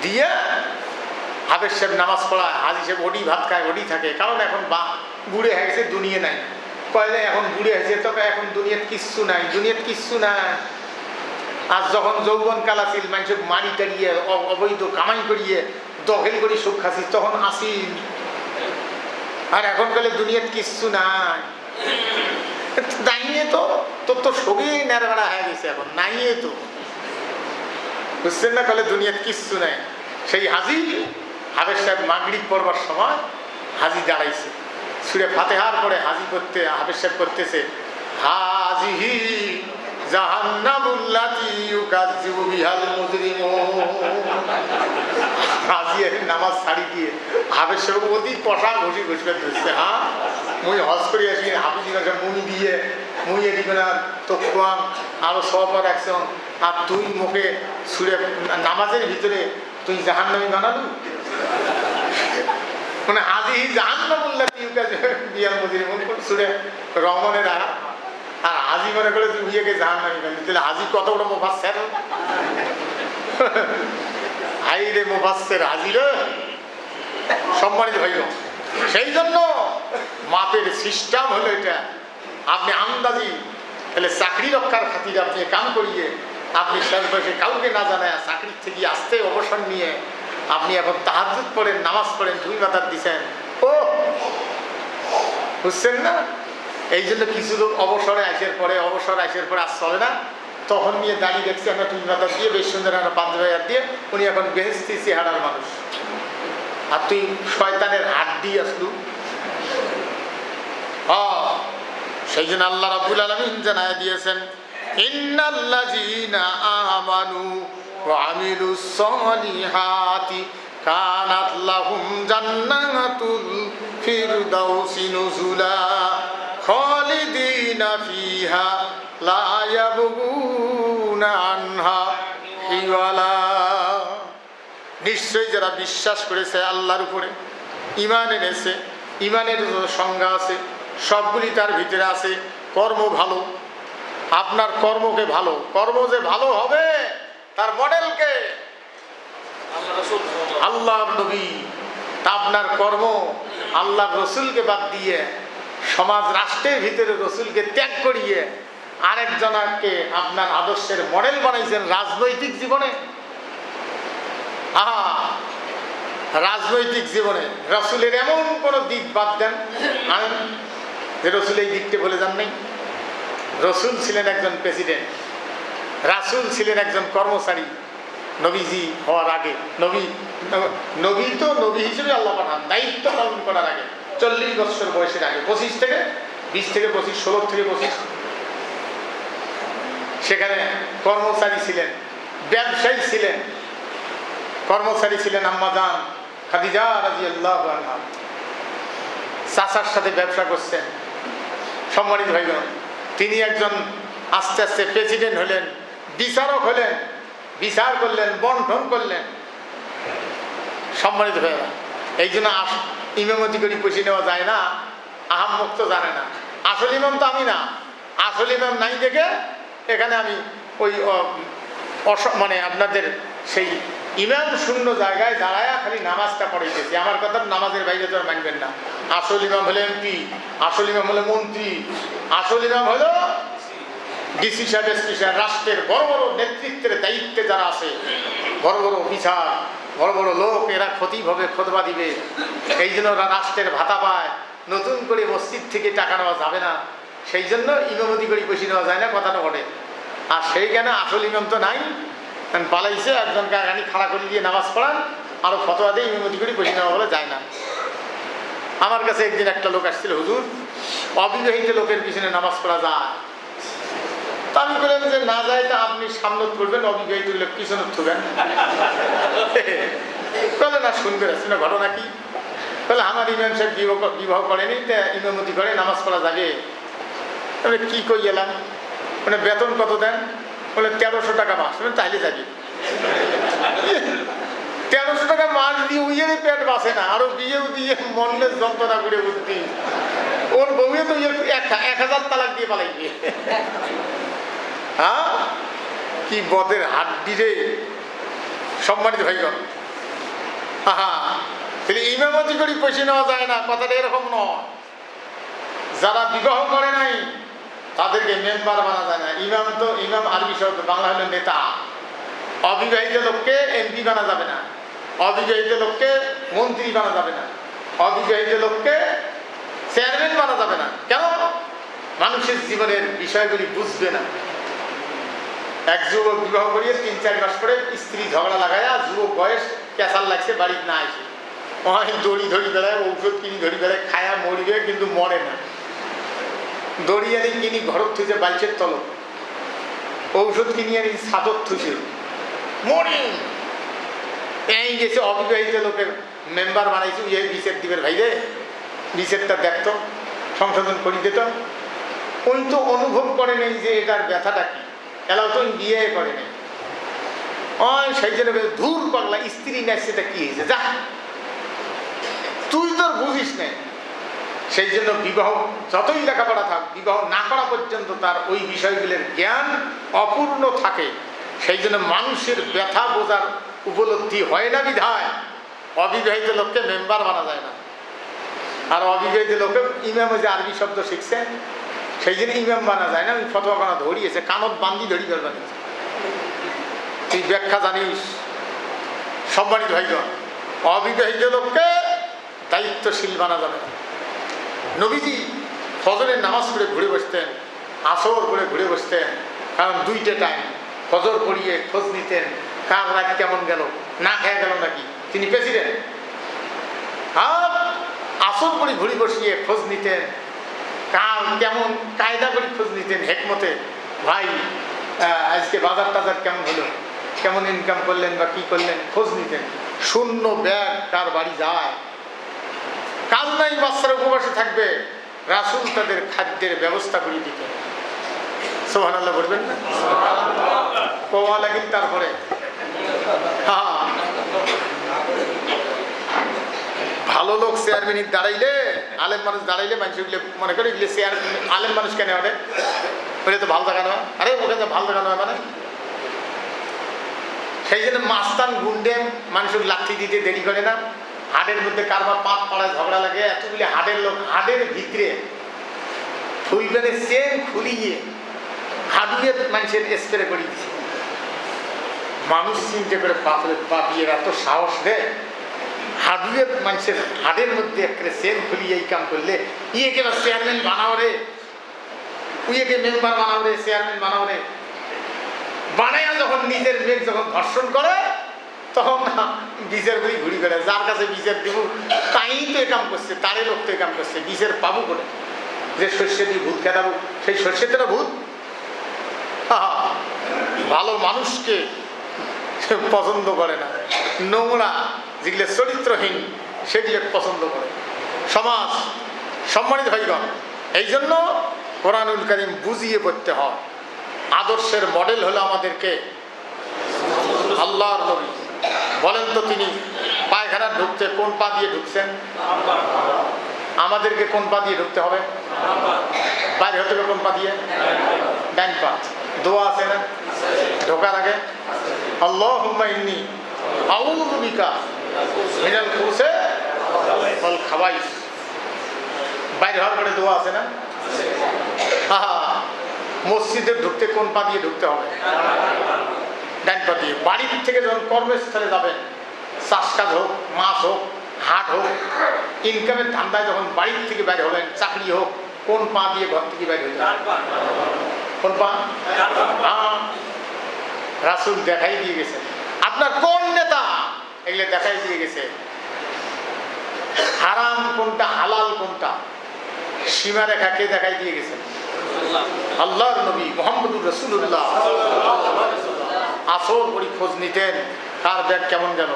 দিয়ে হাফেজ সাহেব নামাজ পড়ায়, হাজি সাহেব ওডি ভাত খায়, ওডি থাকে। কারণ এখন বুড়ে হয়ে গেছে, দুনিয়া নাই। কয় এখন বুড়ে হয়েছে, তবে এখন দুনিয়াত কিচ্ছু নাই, দুনিয়াত কিচ্ছু নাই। আর যখন যৌবন কাল আসিল, মানুষ মারি টাড়িয়ে অবৈধ কামাই করিয়ে দখল করি সুখ খাসি, তখন আসিল। আর এখন কালে দুনিয়াত কিচ্ছু নাই। নাইয়ে তো তোর তো সবই নেড়াবেড়া হয়ে গেছে, এখন নাইয়ে তো, বুঝছেন না? কালে দুনিয়াত কিচ্ছু নাই। সেই হাজি হাফেজ সাহেব মাগরিব পড়বার সময় হাজি দাঁড়াইছে, সূরা ফাতিহার পরে হাজি করতে, হাফেজ সাহেব করতেছে, হাজিহি জাহান্নামুল্লাতী ইউকাযযিবু বিহাল মুজরিমুন। হাজি নামাজ ছাড়ি দিয়ে হাফেজ সাহেব অতি পশা ঘষি ঘষবে ধরছে। হ্যাঁ, মুই হজ করে আসি, হাফিজি কাছে মুই দিয়ে মুই এদিকে না তো খোয়াম আরো সবার একজন, আর তুই মুখে সুরে নামাজের ভিতরে তুই জাহান্নামী বানালু। মানে হাজি জাহান্নামুল্লাতী ইউকাযযিবু বিহাল মুজরিমুন সুরে রহমানের আয়াত। আর হাজি মনে করে তুই বিয়েকে জাহান্নামী বানালি, তাহলে হাজি কত বড় মুফাসসির! হাই রে মুফাসসির হাজি রে, সম্মানিত ভাই। সেই জন্য মাপের সিস্টেম হলো এটা। আপনি আন্দাজি তাহলে চাকরি রক্ষার খাতিরে আপনি কাম করিয়ে, আপনি শেষ বয়সে কাউকে না জানায় চাকরির থেকে আসতে অবসর নিয়ে আপনি এখন তাহাজ্জুদ পড়েন, নামাজ পড়েন, 2 মাতার দিচ্ছেন। ও বুঝছেন না? এই জন্য কিছু লোক অবসর আসার পরে আর চলে না, তখন নিয়ে দাঁড়িয়ে দেখছে আমরা 2 মাতার দিয়ে, বেশ সুন্দর একটা পাঞ্জাবি দিয়ে, উনি এখন বেহেশতি চেহারার মানুষ। আর তুই শয়তানের হাড্ডি আসলু। সেই জন্য আল্লাহ রাব্বুল আলামিন জানায় দিয়েছেন, ইন্নাল্লাযীনা আমানু ওয়া আমিলুস সলিহাতি কানাত লাহুম জান্নাতুল ফিরদাউসি নুজুলা খালিদিনা ফিহা লা ইয়াবগুনা আনহা হিওয়ালা। নিশ্চয়ই যারা বিশ্বাস করেছে আল্লাহর উপরে, ঈমান এনেছে, ঈমানের সংজ্ঞা আছে, সবগুলি তার ভিতরে আছে। কর্ম ভালো, আপনার কর্মকে ভালো, কর্ম যে ভালো হবে তার মডেলকে আল্লাহর নবী। তা আপনার কর্ম আল্লাহর রসুলকে বাদ দিয়ে, সমাজ রাষ্ট্রের ভিতরে রসুলকে ত্যাগ করিয়ে আরেকজনকে আপনার আদর্শের মডেল বানাইছেন রাজনৈতিক জীবনে। রাজনৈতিক জীবনে রসুলের এমন কোন দিক বাদ দেন আনেন যে রসুল এই দিকটা বলে যান নাই। রসুল ছিলেন একজন প্রেসিডেন্ট, রাসূল ছিলেন একজন কর্মচারী নবীজি হওয়ার আগে। নবী তো নবী হিসেবে আল্লাহ পাঠান দায়িত্ব পালন করার আগে 40 বছর বয়সের আগে, 20 থেকে 25, 16 থেকে 25, সেখানে কর্মচারী ছিলেন, ব্যবসায়ী ছিলেন। কর্মচারী ছিলেন আম্মা জান খাদিজা রাদিয়াল্লাহু আনহা, চাচার সাথে ব্যবসা করছেন। সম্মানিত ভাইগণ, তিনি একজন আস্তে আস্তে প্রেসিডেন্ট হলেন, বিচারক হলেন, বিচার করলেন, বন্টন করলেন। সম্মানিত ভাইরা, এই জন্য ইমামতি করে পয়সা নেওয়া যায় না, আহাম্মক তো জানে না। আসল ইমাম তো আমি না, আসল ইমাম নাই দেখে এখানে আমি ওই মানে আপনাদের সেই ইমাম শূন্য জায়গায় দাঁড়ায় খালি নামাজটা পড়াইতেছি। আমার কথা নামাজের বাইরে তো আর মানবেন না। আসল ইমাম হলো এমপি, আসল ইমাম হলো মন্ত্রী, আসল ইমাম হলো ডিসি সাহেব, এসপি সাহেব, রাষ্ট্রের বড় বড় নেতৃত্বের দায়িত্বে যারা আছে, বড় বড় অফিসার, বড় বড় লোক, এরা ক্ষতিভাবে খোদবা দিবে। এই জন্য ওরা রাষ্ট্রের ভাতা পায়, নতুন করে মসজিদ থেকে টাকা নেওয়া যাবে না, সেই জন্য ইমামতি করে পয়সা নেওয়া যায় না, কথাটা ঘটে। আর সেইখানে আসল ইমাম তো নাই, পালাইছে, একজনকে আগানি খাড়া করে দিয়ে নামাজ পড়ান, আরো ফতোয়া দিয়ে ইমামতি করে পয়সা নেওয়া বলে যায় না। আমার কাছে একদিন একটা লোক আসছিল, হুজুর অবিবাহিত লোকের পিছনে নামাজ পড়া যায়? তা আমি বললাম যে না যায় তা আপনি সামনত করবেন, অবিবাহিত লোক পিছনে থুবেন। বলে না শুনবে না, ঘটনা কি? বলে আমার ইমাম সাহেব বিবাহ করেনি, তা ইমামতি করে নামাজ পড়া যাবে। আমি কি কই এলাম, মানে বেতন কত দেন? বলে 1300 টাকা মাস। তাইলে যাবি? 1300 টাকা মাস দিয়ে উইয়েরই পেট বাঁচে না, আরো বিয়েও দিয়ে মনের যন্ত্রণা করে বুদ্ধি। ওর বউয়ে তো 1000 তালাক দিয়ে পালাইবে। হ্যাঁ, কি বদের হাড্ডি রে। সম্মানিত ভাইগণ, ইমামতি করে পয়সা নেওয়া যায় না, কথাটা এরকম নয়। যারা বিবাহ করে নাই তাদেরকে মেম্বার বানা যায় না। ইমাম তো ইমাম আরবি শব্দ, বাংলা হলো নেতা। অবিবাহিত লোককে এমপি বানা যাবে না, অবিবাহিত লোককে মন্ত্রী বানা যাবে না, অবিবাহিত লোককে চেয়ারম্যান বানা যাবে না। কেন? মানুষের জীবনের বিষয়গুলি বুঝবে না। এক যুবক বিবাহ করিয়ে 3-4 মাস পরে স্ত্রী ঝগড়া লাগায়, যুবক বয়স ক্যাসাল লাগছে, বাড়িতে না আসে, দড়ি ধরি বেড়ায়, ঔষধ কিনি ধরি বেড়ায়, খায়া মরিবে কিন্তু মরে না। দড়ি আনি কিনি ঘরত থুইছে বাইশের তল, ঔষধ কিনি আনি ছাদত থুইছে, মরি। এই গেছে অবিবাহিত লোকের মেম্বার বানাইছে, ইয়ে বিচার দিবের ভাই রে, বিচারটা দেখতো, সংশোধন করি দিত। ওই তো অনুভব করে নেই যে এটার ব্যথাটা কি, এলাও তো বিয়ে করে নেই। ওই সেই জন্য ধূর পাগলা, স্ত্রী নাই সেটা কি হয়েছে, যা তুই তোর বুঝিস নাই। সেই জন্য বিবাহ যতই লেখাপড়া থাক, বিবাহ না করা পর্যন্ত তার ওই বিষয়গুলোর জ্ঞান অপূর্ণ থাকে। সেই জন্য মানুষের ব্যথা বোঝার উপলব্ধি হয় না বিধায় অবিবাহিত লোককে মেম্বার বানা যায় না। আর অবিবাহিত লোকে ইমাম যে আরবি শব্দ শিখছে, সেই জন্য ইমাম বানা যায় না। ওই ফতোয়া বানা ধরিয়েছে, কানত বান্দি ধরি করে বানিয়েছে। তুই ব্যাখ্যা জানিস? সম্মানিত ভাইগণ, অবিবাহিত লোককে দায়িত্বশীল বানা যাবে না। নবীজি ফজরের নামাজ পড়ে ঘুরে বসতেন, আসর করে ঘুরে বসতেন, কারণ 2টে টাইম। ফজর পড়িয়ে খোঁজ নিতেন কার রাত কেমন গেল, না খেয়ে গেল নাকি, তিনি প্রেসিডেন্ট। আর আসর করে ঘুরে বসিয়ে খোঁজ নিতেন কার কেমন, কায়দা করে খোঁজ নিতেন হেকমতে, ভাই আজকে বাজার টাজার কেমন হলো, কেমন ইনকাম করলেন বা কি করলেন, খোঁজ নিতেন। শূন্য ব্যাগ কার বাড়ি যায়, কাজ নাই, বাচ্চারা উপবাসে থাকবে, রাসূল তাদের খাদ্যের ব্যবস্থা করে দিতেন। সুবহানাল্লাহ বলবেন না? কোয়া লাগিল তারপরে ভালো লোক চেয়ারম্যান দাঁড়াইলে, আলেম মানুষ দাঁড়াইলে মানুষগুলো মনে করে এগুলো চেয়ারম্যান, আলেম মানুষ কেন হবে, ওটা তো ভালো জায়গা নয়। আরে ওটা তো ভালো জায়গা নয় মানে। সেই জন্য মাস্তান গুন্ডে মানুষের লাঠি দিতে দেরি করে না। হাটের মধ্যে কারবার পাত পাড়ায় ঝগড়া লাগে, এতগুলি হাটের লোক, হাটের ভিতরে ফুলবেনের চেন খুলিয়ে হাডুয়ের মানুষের স্প্রে করে দিছে। মানুষ চিন্তা করে বাপরে বাপিয়ে এত সাহস দেয়, হাডুয়ের মানুষের হাড়ের মধ্যে একটা সেল খুলিয়ে এই কাম করলে ইয়েকে বা চেয়ারম্যান বানাও রে, উইয়েকে মেম্বার বানাও রে, চেয়ারম্যান বানাও রে। বানাইয়া যখন নিজের মেঘ যখন ধর্ষণ করে তখন বিচার করি ঘুরি করে, যার কাছে বিচার দিব তাই তো এ কাম করছে, তারে লোক তো এ কাম করছে, বিচার পাবো করে। যে শস্যে দিয়ে ভূত খেটাবো সেই শস্যের তো ভূত। ভালো মানুষকে পছন্দ করে না, নোংরা যেগুলো চরিত্রহীন সেগুলো পছন্দ করে সমাজ। সম্মানিত ভাইগণ, এই জন্য কোরআনুল কারীম বুঝিয়ে পড়তে হয়। আদর্শের মডেল হলো আমাদেরকে আল্লাহর নবী। বলেন তো তিনি পায়খানা ঢুকতে কোন পা দিয়ে ঢুকছেন? আমাদেরকে কোন পা দিয়ে ঢুকতে হবে? বাইরে হতে হবে কোন পা দিয়ে? ডান পা। দোয়া আছে না ঢোকার আগে? আল্লাহুম্মা ইন্নী আউযু বিকা মিনাল খুবুসি ওয়াল খাবাইস। বাইরে হওয়ার পরে দোয়া আছে না? মসজিদে ঢুকতে কোন পা দিয়ে ঢুকতে হবে? ডান পা দিয়ে। বাড়ির থেকে যখন কর্মস্থলে যাবেন, চাষ কাজ হোক, মাছ হোক, হাট হোক, ইনকামের ধান্দায় যখন বাড়ির থেকে বাইরে হবেন, চাকরি হোক, কোন পা দিয়ে ঘর থেকে বাইরে হতে হবে? কোন পা? রাসূল দেখাই দিয়ে গেছে। আপনার কোন নেতা এগুলো দেখাই দিয়ে গেছে। হারাম কোনটা, হালাল কোনটা, সীমারেখা কে দেখাই দিয়ে গেছে? আল্লাহর নবী মুহাম্মদুর রাসূলুল্লাহ। আসর পরি খোঁজ নিতেন কার ব্যাগ কেমন গেল।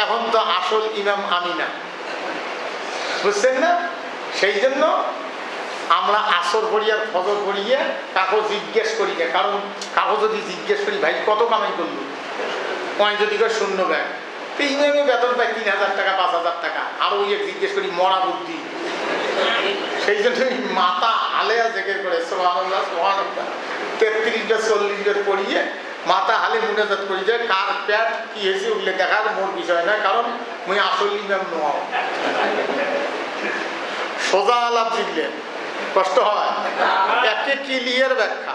এখন তো আসল ইমাম আমি না, বুঝছেন না? সেই জন্য আমরা আসর পড়ি আর ফজর পড়িয়ে কাকো জিজ্ঞেস করি না। কারণ কাকো যদি জিজ্ঞেস করি ভাই কত কামাই করলো, কয় যদি করে শূন্য ব্যাগ, তো ইমামে বেতন পাই ৩,০০০ টাকা ৫,০০০ টাকা, আরো ইয়ে জিজ্ঞেস করি মরা বুদ্ধি। সেই জন্য মাথা হালেয়া জেগে করে সুবহানাল্লাহ সুবহানাল্লাহ ৩৩ বার ৪০ বার পড়িয়ে মাথা হালে মুনাজাত করি যে কার প্যাট কি হয়েছে ওগুলো দেখার মোর বিষয় না, কারণ মুই আসল ইমাম নয়। সোজা আলাপ শিখলে কষ্ট হয়, একে ক্লিয়ার ব্যাখ্যা,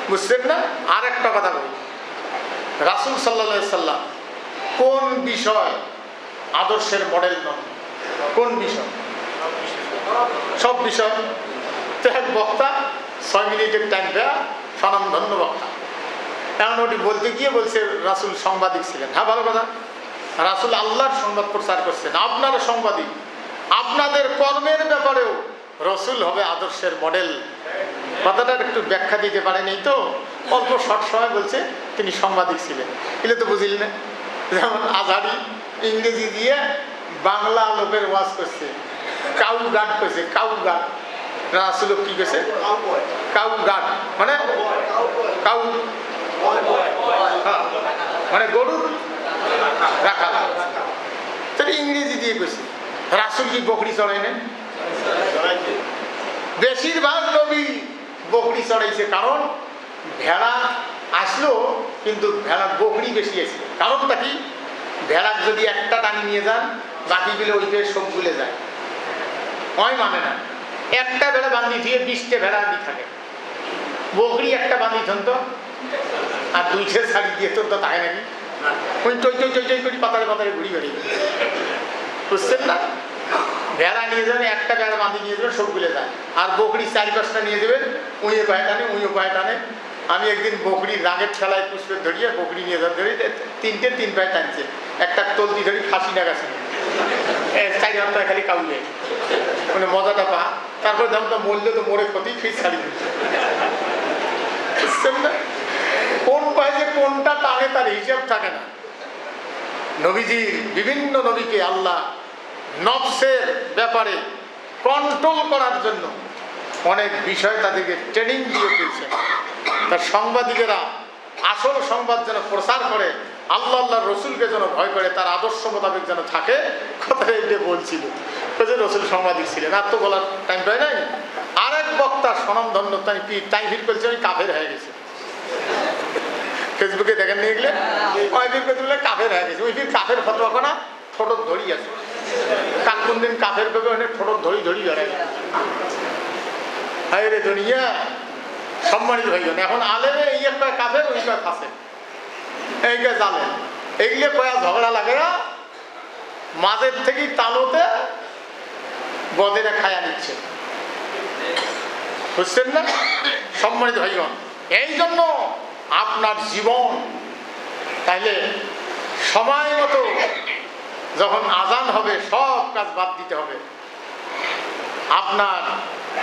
বুঝছেন না? আর একটা কথা বলি, রাসূল সাল্লাল্লাহু আলাইহি সাল্লাম কোন বিষয় আদর্শের মডেল নন? কোন বিষয়? সব বিষয়। তো এক বক্তা ৬ মিনিটের টাইম দেয়া স্বনামধন্য বক্তা, এমন ওটি বলতে গিয়ে বলছে রাসূল সাংবাদিক ছিলেন। হ্যাঁ, ভালো কথা, রাসূল আল্লাহর সংবাদ প্রচার করছেন, আপনারা সাংবাদিক, আপনাদের কর্মের ব্যাপারেও রসুল হবে আদর্শের মডেল। কথাটার একটু ব্যাখ্যা দিতে পারেন, এই তো অল্প শর্ট সময় বলছে তিনি সাংবাদিক ছিলেন, এগুলো তো বুঝিল না। যেমন আজহারি ইংরেজি দিয়ে বাংলা লোকের ওয়াজ করছে, কাউ গার্ড করছে, কাউ গার্ড। রাসূল কি করছে? কাউ গার্ড মানে কাউ, মানে গরুর রাখাল, তাহলে ইংরেজি দিয়ে করছে। রাসূল কি বকরি চড়াই নেন? বেশিরভাগ নবী বকরি চড়াইছে, কারণ ভেড়া আসলো কিন্তু ভেড়া বকরি বেশি আছে। কারণটা কি? ভেড়া যদি একটা টানি নিয়ে যান বাকিগুলো ওইটাই সব ভুলে যায়, ওই মানে না। একটা ভেড়া বান্ধি দিয়ে 20টে ভেড়া দিয়ে থাকে, বকরি একটা বান্ধি তো আর 2টে শাড়ি দিয়ে তোর তো থাকে নাকি? ওই টই টই টই টই করি পাতারে পাতারে ঘুরি ঘুরি, বুঝছেন না? ভেড়া নিয়ে যাবেন, একটা ভেড়া বাঁধি নিয়ে যাবেন, সবগুলো যায়। আর বকরি 4-5টা নিয়ে যাবেন, উঁয়ে পায়ে টানে, উঁয়ে পায়ে টানে। আমি একদিন বকরির রাগের ঠেলায় পুষ্পের ধরিয়ে বকরি নিয়ে যাতে ধরি, 3 পায়ে টানছে, একটা তলতি ধরি ফাঁসি না গেছে 4 সপ্তাহে খালি কাউলে, মানে মজাটা পা। তারপরে যখন তো মরলে তো মরে ক্ষতি, ফিস ছাড়ি দিচ্ছে, বুঝছেন না? কোন পায়ে যে কোনটা টানে তার হিসাব থাকে না। নবীজির বিভিন্ন নবীকে আল্লাহ নফসের ব্যাপারে কন্ট্রোল করার জন্য অনেক বিষয় তাদেরকে ট্রেনিং দিয়ে ফেলছেন। তার সাংবাদিকেরা আসল সংবাদ যেন প্রচার করে, আল্লাহ আল্লাহ রসুলকে যেন ভয় করে, তার আদর্শ মোতাবেক যেন থাকে। কথা এগুলো বলছিল যে রসুল সাংবাদিক ছিলেন, আর তো বলার টাইম পায় নাই। আরেক বক্তা স্বনামধন্য তাই ভিড় করছে, আমি কাফের হয়ে গেছে। ফেসবুকে দেখেন নিয়ে গেলে ওই ভিড় করতে বলে কাফের হয়ে গেছে। ওই ভিড় কাফের ফতোয়া কোনা ঠোঁট ধরি আছে, কাক কোন দিন কাফের করবে অনেক ঠোঁট ধরি ধরি ধরে। হায় রে দুনিয়া, সম্মানিত ভাইজন, এখন আলেমে এই একটা কাফের ওইটা কাছে এইটা জালেন এইগুলো কয়া ঝগড়া লাগে না, মাঝের থেকেই তালোতে বদেরা খায়া নিচ্ছে, বুঝছেন না? সম্মানিত ভাইগণ, এই জন্য আপনার জীবন তাইলে সময় মতো যখন আজান হবে সব কাজ বাদ দিতে হবে। আপনার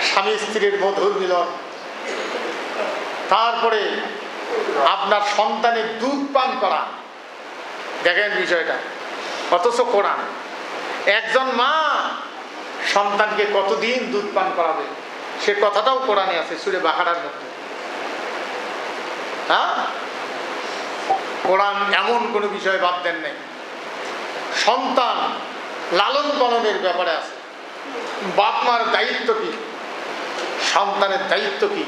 স্বামী স্ত্রীর মধুর মিলন, তারপরে আপনার সন্তানের দুধ পান করা, দেখেন বিষয়টা, অথচ কোরআন একজন মা সন্তানকে কতদিন দুধ পান করাবে সে কথাটাও কোরআনে আছে সূরা বাকারার মধ্যে। হ্যাঁ, কোরআন এমন কোনো বিষয় বাদ দেন নাই। সন্তান লালন পালনের ব্যাপারে আছে, বাপ মার দায়িত্ব কি, সন্তানের দায়িত্ব কি,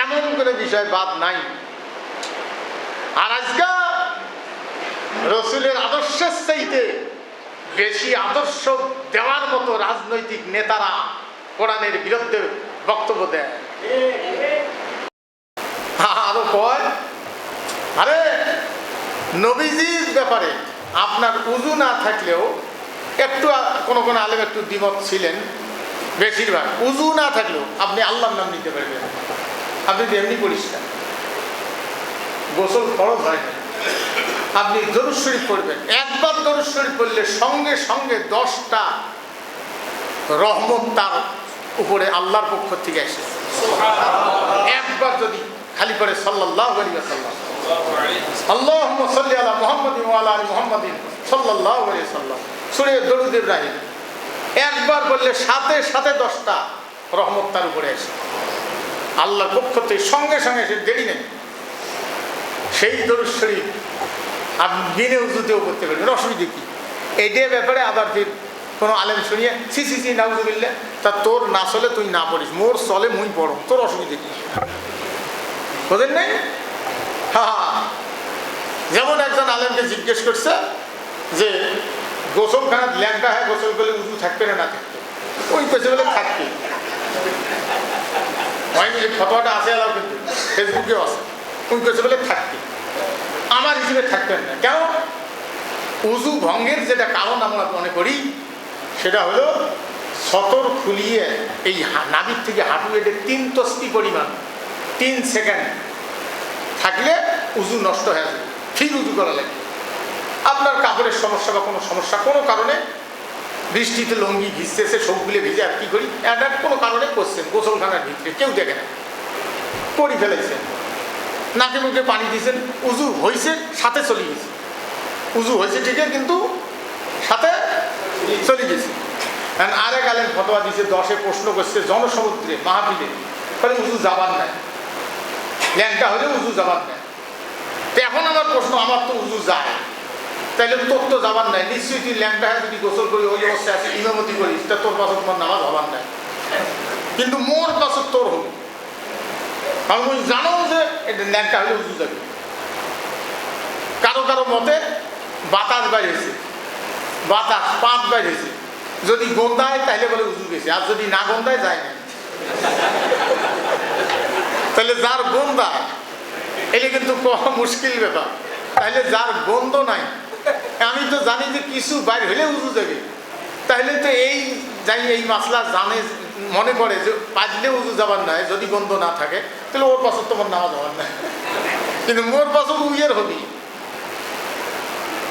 এমন কোনো বিষয় বাদ নাই। আর আজকে রসুলের আদর্শের চাইতে বেশি আদর্শ দেওয়ার মতো রাজনৈতিক নেতারা কোরআনের বিরুদ্ধে বক্তব্য দেয়। আরো কয়, আরে নবীজির ব্যাপারে আপনার উযু না থাকলেও একটু কোনো কোনো আলেম একটু দ্বিমত ছিলেন, বেশিরভাগ উযু না থাকলেও আপনি আল্লাহর নাম নিতে পারবেন, আপনি এমনি পরিষ্কার, গোসল ফরজ হয় না, আপনি দরুদ শরীফ পড়বেন, একবার দরুদ শরীফ পড়লে সঙ্গে সঙ্গে 10টা রহমত তার উপরে আল্লাহর পক্ষ থেকে আসে। একবার যদি খালি করে সাল্লাল্লাহু আলাইহি ওয়াসাল্লাম, আল্লাহুম্মা সাল্লি আলা মুহাম্মাদিন ওয়া আলা আলি মুহাম্মাদিন সাল্লাল্লাহু আলাইহি ওয়াসাল্লাম, সূরা দরুদ ইব্রাহিম একবার বললে সাথে সাথে 10টা রহমত তার উপরে আসে আল্লাহর পক্ষ থেকে, সঙ্গে সঙ্গে এসে, দেরি নেই। সেই দরুদ শরীফ আপনি বিনে উজুতেও করতে পারবেন, অসুবিধা কি? এইটার ব্যাপারে আবার যে কোনো আলেম শুনিয়ে সি সি সি নাউজুবিল্লাহ, তা তোর না চলে তুই না পড়িস, মোর চলে মুই পড়ো, তোর অসুবিধা কি? বোঝেন নাই? হ্যাঁ, যেমন একজন আলেমকে জিজ্ঞেস করছে যে গোসলখানার ল্যাংটা হয়, গোসল করলে উজু থাকবে না থাকবে? ওই পেছে বলে থাকবে। এই ফটোটা আছে এলাও, কিন্তু ফেসবুকেও আছে, ওই পেছে বলে থাকবে, আমার হিসেবে থাকবেন না। কেন? উজু ভঙ্গের যেটা কারণ আমরা মনে করি সেটা হলো সতর খুলিয়ে এই নাভির থেকে হাঁটু এটে 3 তসবি পরিমাণ 3 সেকেন্ড থাকলে উজু নষ্ট হয়ে যাবে, ফির উজু করা লাগে। আপনার কাপড়ের সমস্যা বা কোনো সমস্যা, কোনো কারণে বৃষ্টিতে লঙ্গি ভিজতেছে, সবগুলো ভিজে আর কি করি, এটা কোনো কারণে করছেন গোসলখানার ভিতরে, কেউ দেখে না, পরি ফেলেছেন, নাকে মুখে পানি দিয়েছেন, উজু হয়েছে, সাথে চলে গেছে, উজু হয়েছে ঠিকই কিন্তু সাথে চলে গেছে। আরেক আলেম ফতোয়া দিয়েছে, 10-এ প্রশ্ন করছে জনসমুদ্রে মাহফিলে, তাহলে উজু যাবার নাই, ল্যাংটা হলে উজু যাবার নাই। তো এখন আমার প্রশ্ন, আমার তো উজু যায়, তাইলে তোর তো যাবার নাই, নিশ্চয়ই তুই ল্যাংটা হয় যদি গোসল করি ওই অবস্থায় আছে ইমামতি করিস, তা তোর পাশে তোমার নামাজ হবার নাই, কিন্তু মোর পাশে তোর হবে, কারণ ওই জানো যে এটা ল্যাংটা হলে উজু যাবে। কারো কারো মতে বাতাস বাইর হয়েছে, বাতাস পাত বাইর হয়েছে, যদি গন্ধায় তাহলে বলে উজু গেছে, আর যদি না গন্ধায় যায় না। তাহলে যার গন্ধায় এটা কিন্তু মুশকিল ব্যাপার, তাহলে যার গন্ধ নাই, আমি তো জানি যে কিছু বাইর হলে উজু যাবে, তাহলে তো এই যাই এই মাসলা জানে, মনে করে যে পাজলে উজু যাবার নাই, যদি গন্ধ না থাকে তাহলে ওর পাশে তোমার নামাজ হবার নাই, কিন্তু মোর পাশে উইয়ের হবি।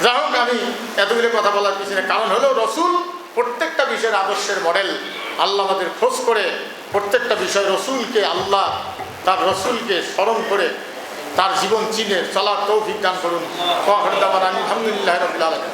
যাই হোক, আমি এতগুলো কথা বলার পিছনে কারণ হলো রসুল প্রত্যেকটা বিষয়ের আদর্শের মডেল। আল্লাহ আমাদের খোঁজ করে প্রত্যেকটা বিষয় রসুলকে, আল্লাহ তার রসুলকে স্মরণ করে তার জীবন চিনে চলার তৌফিক দান করুন। আলহামদুলিল্লাহ রাব্বিল আলামিন।